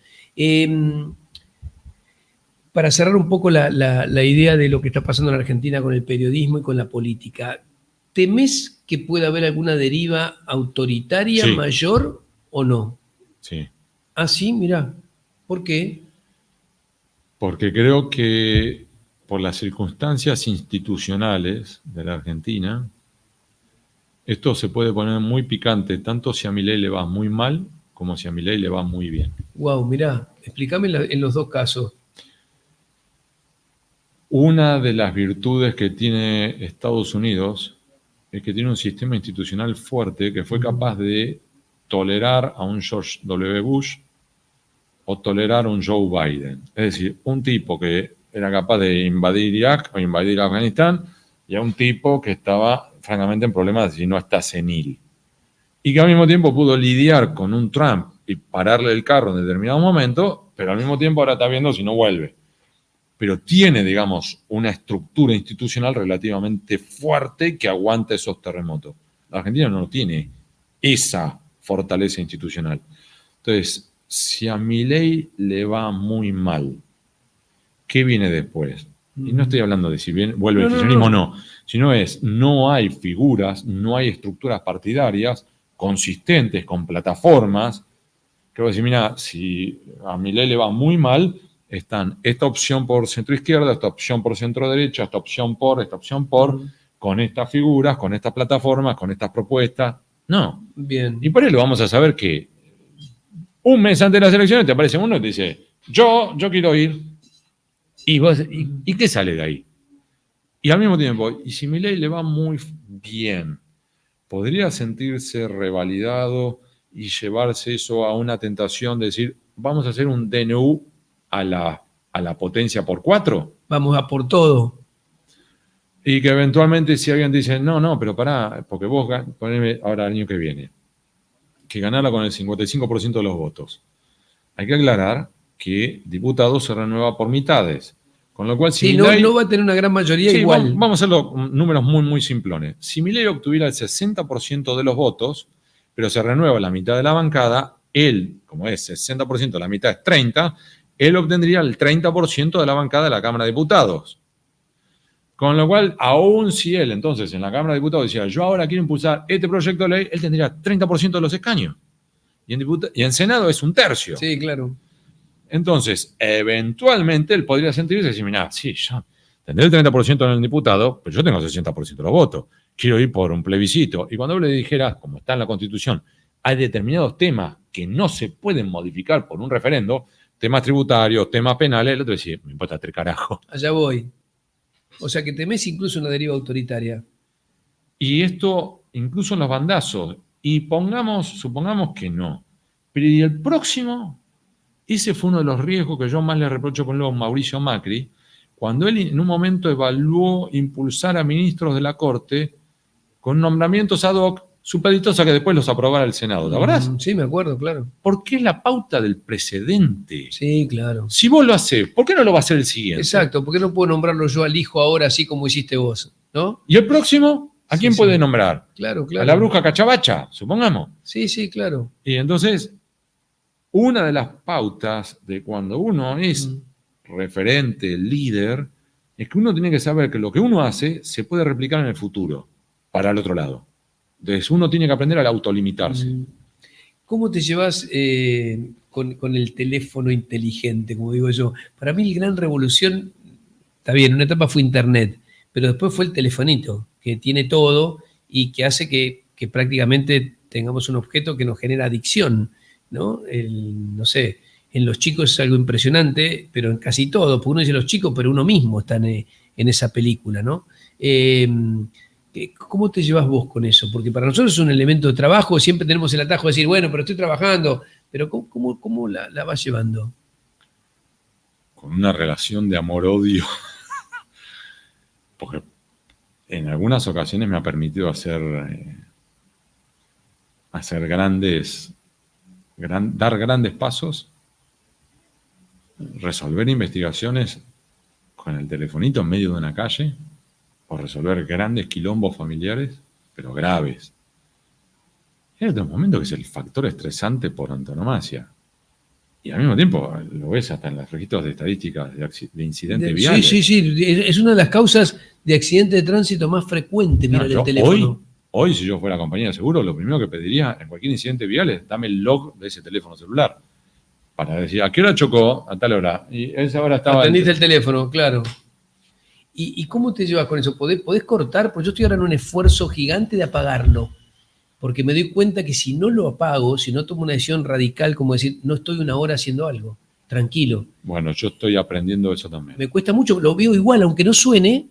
Speaker 2: Para cerrar un poco la idea de lo que está pasando en Argentina con el periodismo y con la política, ¿temés que pueda haber alguna deriva autoritaria mayor o no?
Speaker 1: Sí.
Speaker 2: Ah, sí, mirá. ¿Por qué?
Speaker 1: Porque creo que por las circunstancias institucionales de la Argentina, esto se puede poner muy picante, tanto si a Milei le va muy mal como si a Milei le va muy bien.
Speaker 2: Wow, mirá, explícame en los dos casos.
Speaker 1: Una de las virtudes que tiene Estados Unidos es que tiene un sistema institucional fuerte que fue capaz de tolerar a un George W. Bush o tolerar a un Joe Biden. Es decir, un tipo que era capaz de invadir Irak o invadir Afganistán y a un tipo que estaba francamente en problemas si no está senil. Y que al mismo tiempo pudo lidiar con un Trump y pararle el carro en determinado momento, pero al mismo tiempo ahora está viendo si no vuelve. Pero tiene, digamos, una estructura institucional relativamente fuerte que aguanta esos terremotos. La Argentina no tiene esa fortaleza institucional. Entonces, si a Milei le va muy mal, ¿qué viene después? Y no estoy hablando de si vuelve el kirchnerismo o no, sino no hay figuras, no hay estructuras partidarias consistentes con plataformas. Que voy a decir, mira, si a Milei le va muy mal, están esta opción por centro izquierda, esta opción por centro derecha, esta opción por, con estas figuras, con estas plataformas, con estas propuestas. No.
Speaker 2: Bien.
Speaker 1: Y por eso vamos a saber que un mes antes de las elecciones te aparece uno y te dice, yo quiero ir. ¿Y qué sale de ahí? Y al mismo tiempo, y si Milei le va muy bien, podría sentirse revalidado y llevarse eso a una tentación de decir, vamos a hacer un DNU a la potencia por 4.
Speaker 2: Vamos a por todo.
Speaker 1: Y que eventualmente si alguien dice, no, pero pará, porque vos, poneme ahora el año que viene, que ganara con el 55% de los votos. Hay que aclarar que diputado se renueva por mitades. Con lo cual, si
Speaker 2: Sí,
Speaker 1: Milei,
Speaker 2: no va a tener una gran mayoría
Speaker 1: sí,
Speaker 2: igual.
Speaker 1: vamos a hacerlo números muy, muy simplones. Si Milei obtuviera el 60% de los votos, pero se renueva la mitad de la bancada, él, como es 60%, la mitad es 30%, él obtendría el 30% de la bancada de la Cámara de Diputados. Con lo cual, aún si él entonces en la Cámara de Diputados decía, yo ahora quiero impulsar este proyecto de ley, él tendría 30% de los escaños. Y en Senado es 1/3.
Speaker 2: Sí, claro.
Speaker 1: Entonces, eventualmente él podría sentirse y decir, mira, sí, yo tendré el 30% en el diputado, pero yo tengo el 60% de los votos. Quiero ir por un plebiscito. Y cuando él le dijera, como está en la Constitución, hay determinados temas que no se pueden modificar por un referendo, temas tributarios, temas penales, el otro decía, me importa 3 carajos.
Speaker 2: Allá voy. O sea que temés incluso una deriva autoritaria.
Speaker 1: Y esto, incluso en los bandazos, y supongamos que no. Pero ¿y el próximo? Ese fue uno de los riesgos que yo más le reprocho con luego Mauricio Macri, cuando él en un momento evaluó impulsar a ministros de la Corte con nombramientos ad hoc supeditos a que después los aprobara el Senado. ¿Te acordás?
Speaker 2: Sí, me acuerdo, claro.
Speaker 1: Porque es la pauta del precedente.
Speaker 2: Sí, claro.
Speaker 1: Si vos lo haces, ¿por qué no lo va a hacer el siguiente?
Speaker 2: Exacto, ¿por qué no puedo nombrarlo yo al hijo ahora así como hiciste vos? ¿No?
Speaker 1: ¿Y el próximo? ¿A quién puede nombrar?
Speaker 2: Claro, claro.
Speaker 1: A la bruja cachabacha, supongamos.
Speaker 2: Sí, claro.
Speaker 1: Y entonces, una de las pautas de cuando uno es referente, líder, es que uno tiene que saber que lo que uno hace se puede replicar en el futuro, para el otro lado. Entonces, uno tiene que aprender a autolimitarse.
Speaker 2: ¿Cómo te llevas con el teléfono inteligente, como digo yo? Para mí, la gran revolución, está bien, una etapa fue Internet, pero después fue el telefonito, que tiene todo y que hace que prácticamente tengamos un objeto que nos genera adicción, ¿no? No sé, en los chicos es algo impresionante, pero en casi todo, porque uno dice los chicos, pero uno mismo está en esa película, ¿no? ¿Cómo te llevas vos con eso? Porque para nosotros es un elemento de trabajo, siempre tenemos el atajo de decir, bueno, pero estoy trabajando, pero ¿cómo la vas llevando?
Speaker 1: Con una relación de amor-odio, porque en algunas ocasiones me ha permitido hacer dar grandes pasos, resolver investigaciones con el telefonito en medio de una calle, o resolver grandes quilombos familiares, pero graves. Hay otro momento que es el factor estresante por antonomasia. Y al mismo tiempo lo ves hasta en los registros de estadísticas de incidentes viales.
Speaker 2: Sí, es una de las causas de accidente de tránsito más frecuente, mira, el teléfono.
Speaker 1: Hoy, si yo fuera compañía de seguro, lo primero que pediría en cualquier incidente vial es dame el log de ese teléfono celular. Para decir, ¿a qué hora chocó? A tal hora. Y esa hora estaba...
Speaker 2: Atendiste el teléfono, claro. ¿Y cómo te llevas con eso? ¿Podés cortar? Porque yo estoy ahora en un esfuerzo gigante de apagarlo. Porque me doy cuenta que si no lo apago, si no tomo una decisión radical, como decir, no estoy una hora haciendo algo, tranquilo.
Speaker 1: Bueno, yo estoy aprendiendo eso también.
Speaker 2: Me cuesta mucho, lo veo igual, aunque no suene,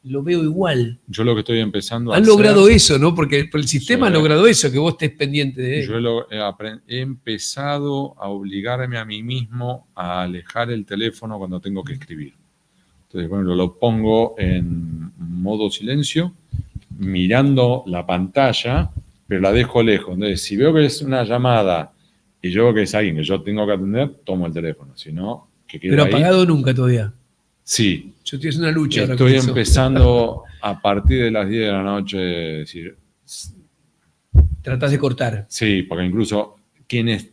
Speaker 2: lo veo igual.
Speaker 1: Yo lo que estoy empezando a
Speaker 2: hacer... Han logrado eso, ¿no? Porque el sistema ha logrado eso, que vos estés pendiente de él.
Speaker 1: Yo he empezado a obligarme a mí mismo a alejar el teléfono cuando tengo que escribir. Entonces, bueno, lo pongo en modo silencio, mirando la pantalla, pero la dejo lejos. Entonces, si veo que es una llamada y yo veo que es alguien que yo tengo que atender, tomo el teléfono. Si no, que quede
Speaker 2: pero
Speaker 1: ahí.
Speaker 2: apagado nunca todavía.
Speaker 1: Sí.
Speaker 2: Yo estoy haciendo una lucha.
Speaker 1: Estoy empezando a partir de las 10 de la noche, decir...
Speaker 2: Tratás de cortar.
Speaker 1: Sí, porque incluso quienes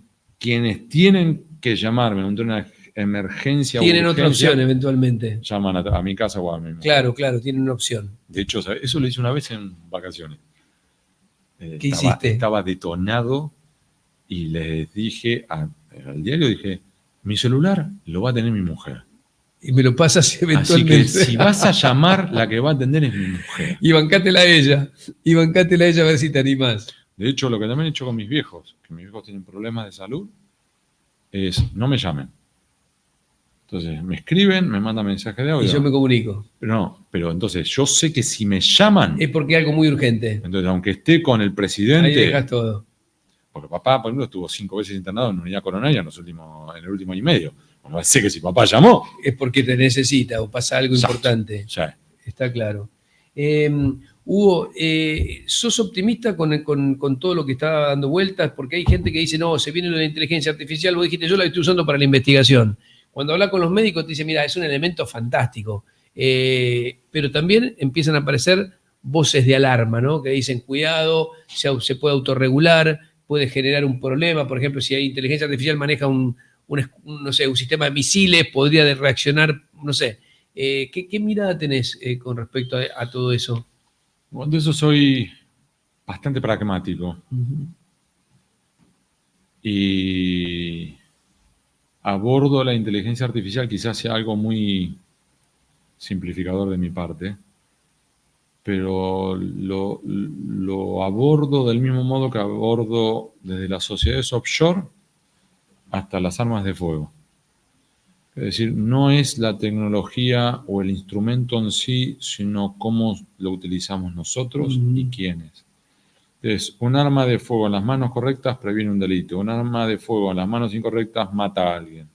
Speaker 1: tienen que llamarme en una emergencia
Speaker 2: tienen otra opción eventualmente.
Speaker 1: Llaman a mi casa o a mi...
Speaker 2: Claro, tienen una opción.
Speaker 1: De hecho, eso lo hice una vez en vacaciones.
Speaker 2: ¿Qué hiciste?
Speaker 1: Estaba detonado y les dije al diario, dije, mi celular lo va a tener mi mujer.
Speaker 2: Y me lo pasas
Speaker 1: Así que
Speaker 2: eventualmente.
Speaker 1: si vas a llamar, la que va a atender es mi mujer.
Speaker 2: Y bancátela a ella. Y bancátela a ella a ver si te animás.
Speaker 1: De hecho, lo que también he hecho con mis viejos, que mis viejos tienen problemas de salud, es no me llamen. Entonces, me escriben, me mandan mensaje de audio.
Speaker 2: Y yo me comunico.
Speaker 1: Pero entonces yo sé que si me llaman,
Speaker 2: Es porque es algo muy urgente.
Speaker 1: entonces aunque esté con el
Speaker 2: Ahí
Speaker 1: presidente,
Speaker 2: dejas todo.
Speaker 1: porque papá, por ejemplo, estuvo 5 veces internado en unidad coronaria en el último año y medio. Bueno, sé que si papá llamó,
Speaker 2: Es porque te necesita o pasa algo
Speaker 1: Exacto.
Speaker 2: importante.
Speaker 1: ya.
Speaker 2: Está claro. Hugo, ¿sos optimista con todo lo que está dando vueltas? Porque hay gente que dice, no, se viene la inteligencia artificial. Vos dijiste, yo la estoy usando para la investigación. Cuando hablas con los médicos te dicen, mira, es un elemento fantástico. Pero también empiezan a aparecer voces de alarma, ¿no? Que dicen, cuidado, se puede autorregular, puede generar un problema. Por ejemplo, si hay inteligencia artificial maneja no sé, un sistema de misiles, podría reaccionar, no sé. ¿Qué mirada tenés con respecto a todo eso?
Speaker 1: Bueno, de eso soy bastante pragmático.
Speaker 2: Uh-huh.
Speaker 1: Y abordo la inteligencia artificial, quizás sea algo muy simplificador de mi parte, pero lo abordo del mismo modo que abordo desde las sociedades offshore hasta las armas de fuego. Es decir, no es la tecnología o el instrumento en sí, sino cómo lo utilizamos nosotros y quiénes. Entonces, un arma de fuego en las manos correctas previene un delito. Un arma de fuego en las manos incorrectas mata a alguien.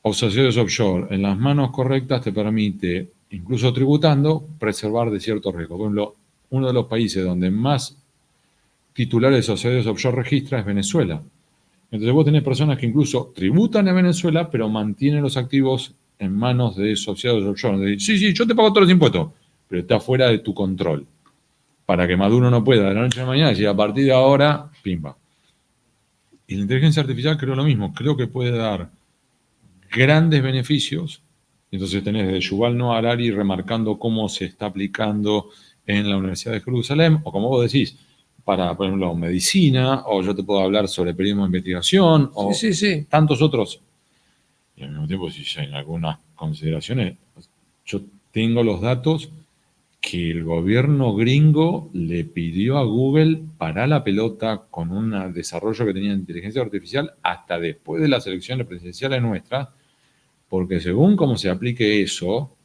Speaker 1: O sociedades offshore, en las manos correctas te permite, incluso tributando, preservar de ciertos riesgos. Por ejemplo, uno de los países donde más titulares de sociedades offshore registra es Venezuela. Entonces vos tenés personas que incluso tributan a Venezuela, pero mantienen los activos en manos de sociedades offshore. Entonces, sí, yo te pago todos los impuestos, pero está fuera de tu control. Para que Maduro no pueda de la noche a la mañana decir a partir de ahora, pimba. Y la inteligencia artificial creo lo mismo. Creo que puede dar grandes beneficios. Entonces tenés de Yuval Noah Harari remarcando cómo se está aplicando en la Universidad de Jerusalén, o como vos decís, para, por ejemplo, medicina, o yo te puedo hablar sobre periodismo de investigación, o
Speaker 2: Sí.
Speaker 1: tantos otros. Y al mismo tiempo, si hay algunas consideraciones, yo tengo los datos que el gobierno gringo le pidió a Google parar la pelota con un desarrollo que tenía de inteligencia artificial hasta después de las elecciones presidenciales nuestras, porque según cómo se aplique eso,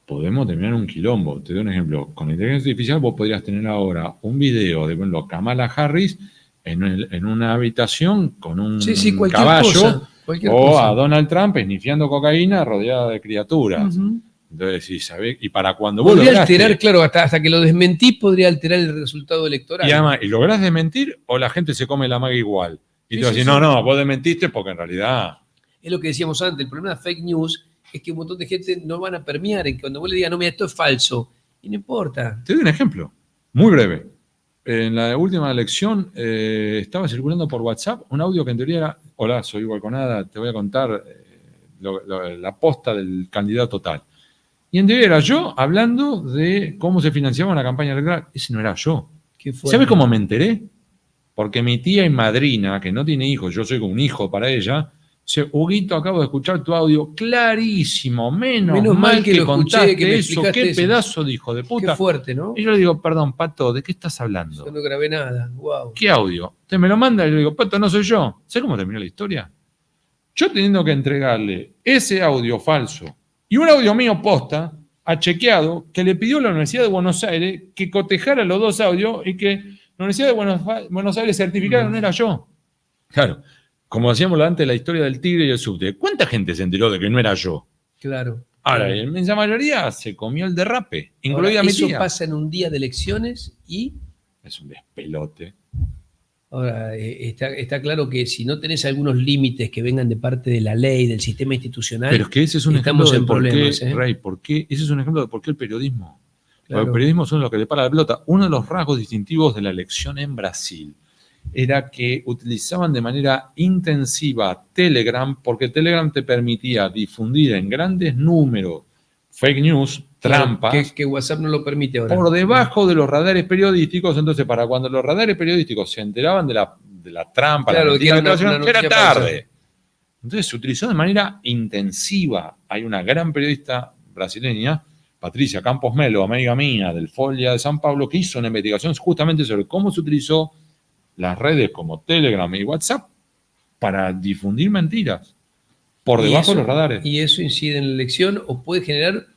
Speaker 1: podemos terminar un quilombo. Te doy un ejemplo. Con la inteligencia artificial vos podrías tener ahora un video de, bueno, Kamala Harris en una habitación con un caballo,
Speaker 2: cualquier
Speaker 1: o
Speaker 2: cosa.
Speaker 1: a Donald Trump esnifiando cocaína rodeada de criaturas.
Speaker 2: Uh-huh.
Speaker 1: Entonces, sí, ¿sabés? Y para cuando vos
Speaker 2: podría
Speaker 1: lograste,
Speaker 2: alterar, claro, hasta que lo desmentís, podría alterar el resultado electoral.
Speaker 1: Y además, ¿y lográs desmentir o la gente se come la maga igual? Y te vas a decir,
Speaker 2: sí.
Speaker 1: no, vos desmentiste porque en realidad...
Speaker 2: Es lo que decíamos antes, el problema de fake news es que un montón de gente no van a permear en que cuando vos le digas, no, mira, esto es falso. Y no importa.
Speaker 1: Te doy un ejemplo, muy breve. En la última elección estaba circulando por WhatsApp un audio que en teoría era, hola, soy Balconada, te voy a contar la posta del candidato tal. Y en teoría era yo hablando de cómo se financiaba una campaña electoral. Ese no era yo. ¿Sabes cómo me enteré? Porque mi tía y madrina, que no tiene hijos, yo soy como un hijo para ella, dice, Huguito, acabo de escuchar tu audio, clarísimo, menos mal que contaste escuché, que eso, qué eso. Pedazo de hijo de puta.
Speaker 2: Qué fuerte, ¿no?
Speaker 1: Y yo le digo, perdón, Pato, ¿de qué estás hablando?
Speaker 2: Yo no grabé nada, wow.
Speaker 1: ¿Qué audio? Te me lo manda y le digo, Pato, no soy yo. ¿Sabes cómo terminó la historia? Yo teniendo que entregarle ese audio falso y un audio mío posta, a chequeado, que le pidió a la Universidad de Buenos Aires que cotejara los dos audios y que la Universidad de Buenos Aires certificara que no era yo. Claro, como decíamos antes, la historia del tigre y el subte. ¿Cuánta gente se enteró de que no era yo?
Speaker 2: Claro.
Speaker 1: Ahora, la inmensa mayoría se comió el derrape, incluida mi tía.
Speaker 2: Eso pasa en un día de elecciones y...
Speaker 1: Es un despelote.
Speaker 2: Ahora, está claro que si no tenés algunos límites que vengan de parte de la ley, del sistema institucional,
Speaker 1: pero es que ese es un
Speaker 2: estamos
Speaker 1: ejemplo de
Speaker 2: en problemas.
Speaker 1: Rey, ese es un ejemplo de por qué el periodismo. Claro. El periodismo son los que le para la pelota. Uno de los rasgos distintivos de la elección en Brasil era que utilizaban de manera intensiva Telegram, porque Telegram te permitía difundir en grandes números fake news, trampas,
Speaker 2: que WhatsApp no lo permite ahora.
Speaker 1: Por debajo de los radares periodísticos. Entonces, para cuando los radares periodísticos se enteraban de la trampa,
Speaker 2: claro,
Speaker 1: la mentira, era tarde. Entonces se utilizó de manera intensiva. Hay una gran periodista brasileña, Patricia Campos Melo, amiga mía del Folha de San Pablo, que hizo una investigación justamente sobre cómo se utilizó las redes como Telegram y WhatsApp para difundir mentiras por debajo de los radares.
Speaker 2: Y eso incide en la elección o puede generar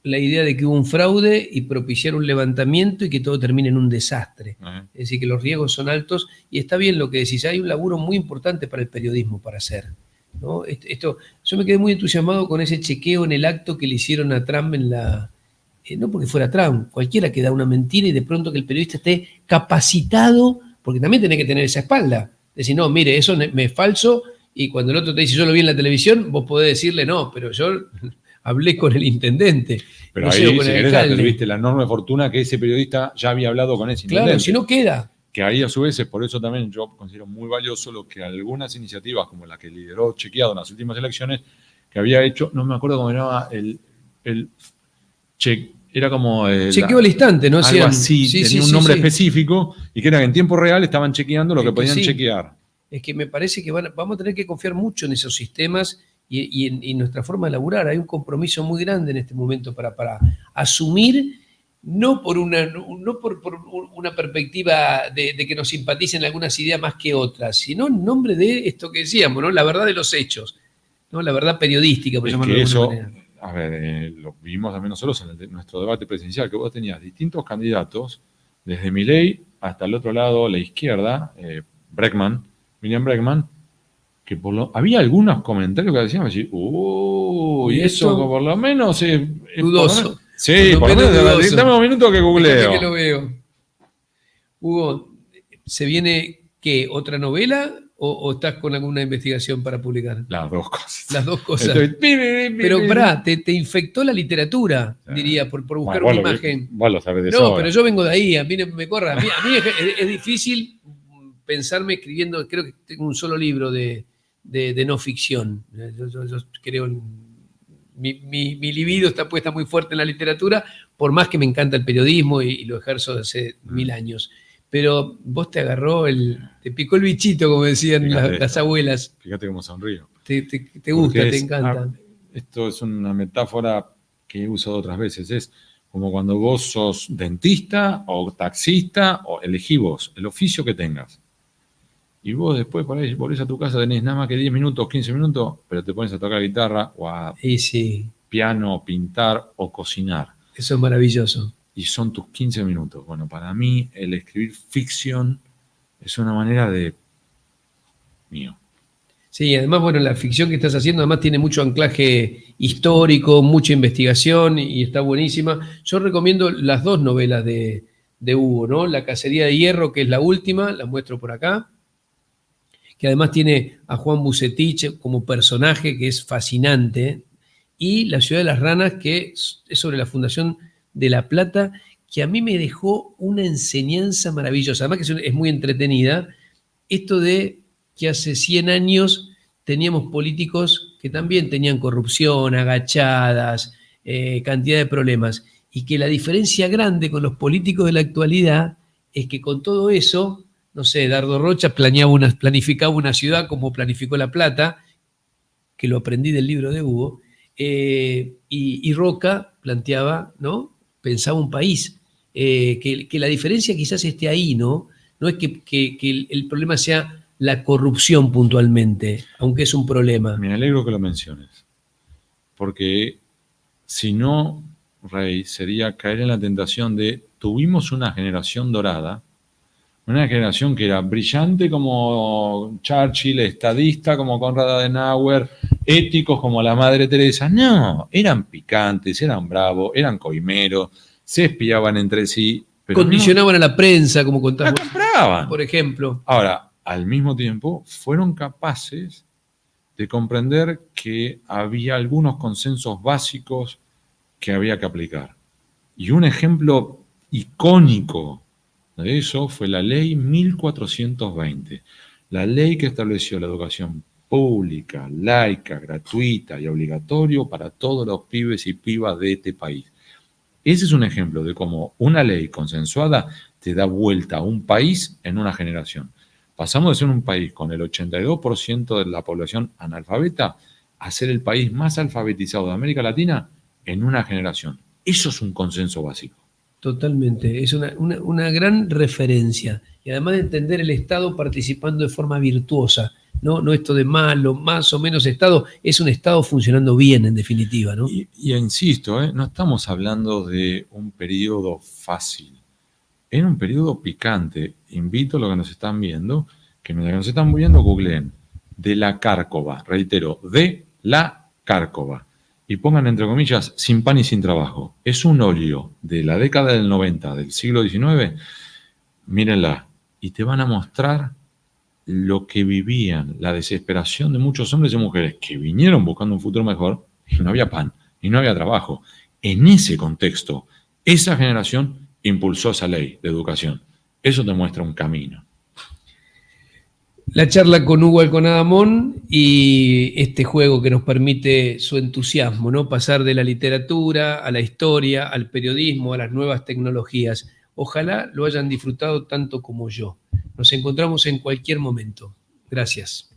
Speaker 2: la idea de que hubo un fraude y propiciar un levantamiento y que todo termine en un desastre. Es decir, que los riesgos son altos y está bien lo que decís, hay un laburo muy importante para el periodismo para hacer, ¿no? Yo me quedé muy entusiasmado con ese chequeo en el acto que le hicieron a Trump no porque fuera Trump, cualquiera que da una mentira y de pronto que el periodista esté capacitado, porque también tenés que tener esa espalda. Decir, no, mire, eso me es falso, y cuando el otro te dice, yo lo vi en la televisión, vos podés decirle, no, pero yo hablé con el intendente.
Speaker 1: Pero
Speaker 2: no
Speaker 1: ahí,
Speaker 2: sé, con
Speaker 1: si
Speaker 2: el
Speaker 1: querés,
Speaker 2: alcalde.
Speaker 1: tuviste la enorme fortuna que ese periodista ya había hablado con ese intendente.
Speaker 2: Claro, si no queda.
Speaker 1: Que ahí, a su vez, por eso también yo considero muy valioso lo que algunas iniciativas, como la que lideró Chequeado en las últimas elecciones, que había hecho, no me acuerdo cómo llamaba, era como...
Speaker 2: Chequeo al instante, ¿no?
Speaker 1: Algo así,
Speaker 2: sí,
Speaker 1: tenía un nombre específico, y que era que en tiempo real estaban chequeando lo que podían chequear.
Speaker 2: Es que me parece que vamos a tener que confiar mucho en esos sistemas y en nuestra forma de laburar. Hay un compromiso muy grande en este momento para asumir, no por una perspectiva de que nos simpaticen algunas ideas más que otras, sino en nombre de esto que decíamos, ¿no? La verdad de los hechos, ¿no? La verdad periodística, por llamarlo de alguna manera.
Speaker 1: A ver, lo vimos también nosotros en nuestro debate presidencial, que vos tenías distintos candidatos, desde Milei hasta el otro lado, la izquierda, Miriam Bregman, que había algunos comentarios que decían, y eso por lo menos es
Speaker 2: dudoso.
Speaker 1: Sí, por lo menos, dame un minuto que googleo.
Speaker 2: Que lo veo. Hugo, ¿se viene qué? ¿Otra novela o estás con alguna investigación para publicar?
Speaker 1: Las dos cosas.
Speaker 2: Las dos cosas. Pero pará, te infectó la literatura, diría, por buscar una imagen.
Speaker 1: Vos lo sabés de
Speaker 2: No,
Speaker 1: sobra.
Speaker 2: Pero yo vengo de ahí, a mí no me corra. A mí es difícil pensarme escribiendo, creo que tengo un solo libro de no ficción. Yo creo en... Mi libido está puesta muy fuerte en la literatura, por más que me encanta el periodismo y lo ejerzo desde hace 1000 años. Pero vos te agarró te picó el bichito, como decían las abuelas.
Speaker 1: Fíjate cómo sonrío.
Speaker 2: Te gusta, te encanta.
Speaker 1: Esto es una metáfora que he usado otras veces. Es como cuando vos sos dentista o taxista, o elegí vos, el oficio que tengas. Y vos después por ahí volvés a tu casa, tenés nada más que 10 minutos, 15 minutos, pero te pones a tocar guitarra o a piano, pintar o cocinar.
Speaker 2: Eso es maravilloso.
Speaker 1: Y son tus 15 minutos. Bueno, para mí el escribir ficción es una manera de... mío.
Speaker 2: Sí, además, bueno, la ficción que estás haciendo además tiene mucho anclaje histórico, mucha investigación y está buenísima. Yo recomiendo las dos novelas de Hugo, ¿no? La Cacería de Hierro, que es la última, la muestro por acá, que además tiene a Juan Bucetich como personaje que es fascinante, y La Ciudad de las Ranas, que es sobre la fundación de La Plata, que a mí me dejó una enseñanza maravillosa, además que es muy entretenida, esto de que hace 100 años teníamos políticos que también tenían corrupción, agachadas, cantidad de problemas, y que la diferencia grande con los políticos de la actualidad es que con todo eso, no sé, Dardo Rocha planificaba una ciudad como planificó La Plata, que lo aprendí del libro de Hugo, y Roca planteaba, ¿no? Pensaba un país, que la diferencia quizás esté ahí, ¿no? No es que el problema sea la corrupción puntualmente, aunque es un problema.
Speaker 1: Me alegro que lo menciones, porque si no, Rey, sería caer en la tentación de tuvimos una generación dorada, una generación que era brillante como Churchill, estadista como Konrad Adenauer, éticos como la Madre Teresa. No, eran picantes, eran bravos, eran coimeros, se espiaban entre sí. Pero
Speaker 2: condicionaban a la prensa, como contabas.
Speaker 1: La compraban.
Speaker 2: Por ejemplo.
Speaker 1: Ahora, al mismo tiempo, fueron capaces de comprender que había algunos consensos básicos que había que aplicar. Y un ejemplo icónico de eso fue la ley 1420, la ley que estableció la educación pública, laica, gratuita y obligatoria para todos los pibes y pibas de este país. Ese es un ejemplo de cómo una ley consensuada te da vuelta a un país en una generación. Pasamos de ser un país con el 82% de la población analfabeta a ser el país más alfabetizado de América Latina en una generación. Eso es un consenso básico.
Speaker 2: Totalmente, es una gran referencia. Y además de entender el Estado participando de forma virtuosa, no esto de malo, más o menos Estado, es un Estado funcionando bien en definitiva, ¿no?
Speaker 1: Y insisto, no estamos hablando de un periodo fácil, era un periodo picante. Invito a los que nos están viendo, que mientras que nos están viendo, googleen de la Cárcova, reitero, de la Cárcova, y pongan entre comillas, sin pan y sin trabajo. Es un óleo de la década del 90, del siglo XIX, mírenla, y te van a mostrar lo que vivían, la desesperación de muchos hombres y mujeres que vinieron buscando un futuro mejor y no había pan y no había trabajo. En ese contexto, esa generación impulsó esa ley de educación. Eso te muestra un camino.
Speaker 2: La charla con Hugo Alconadamón y este juego que nos permite su entusiasmo, ¿no? Pasar de la literatura a la historia, al periodismo, a las nuevas tecnologías. Ojalá lo hayan disfrutado tanto como yo. Nos encontramos en cualquier momento. Gracias.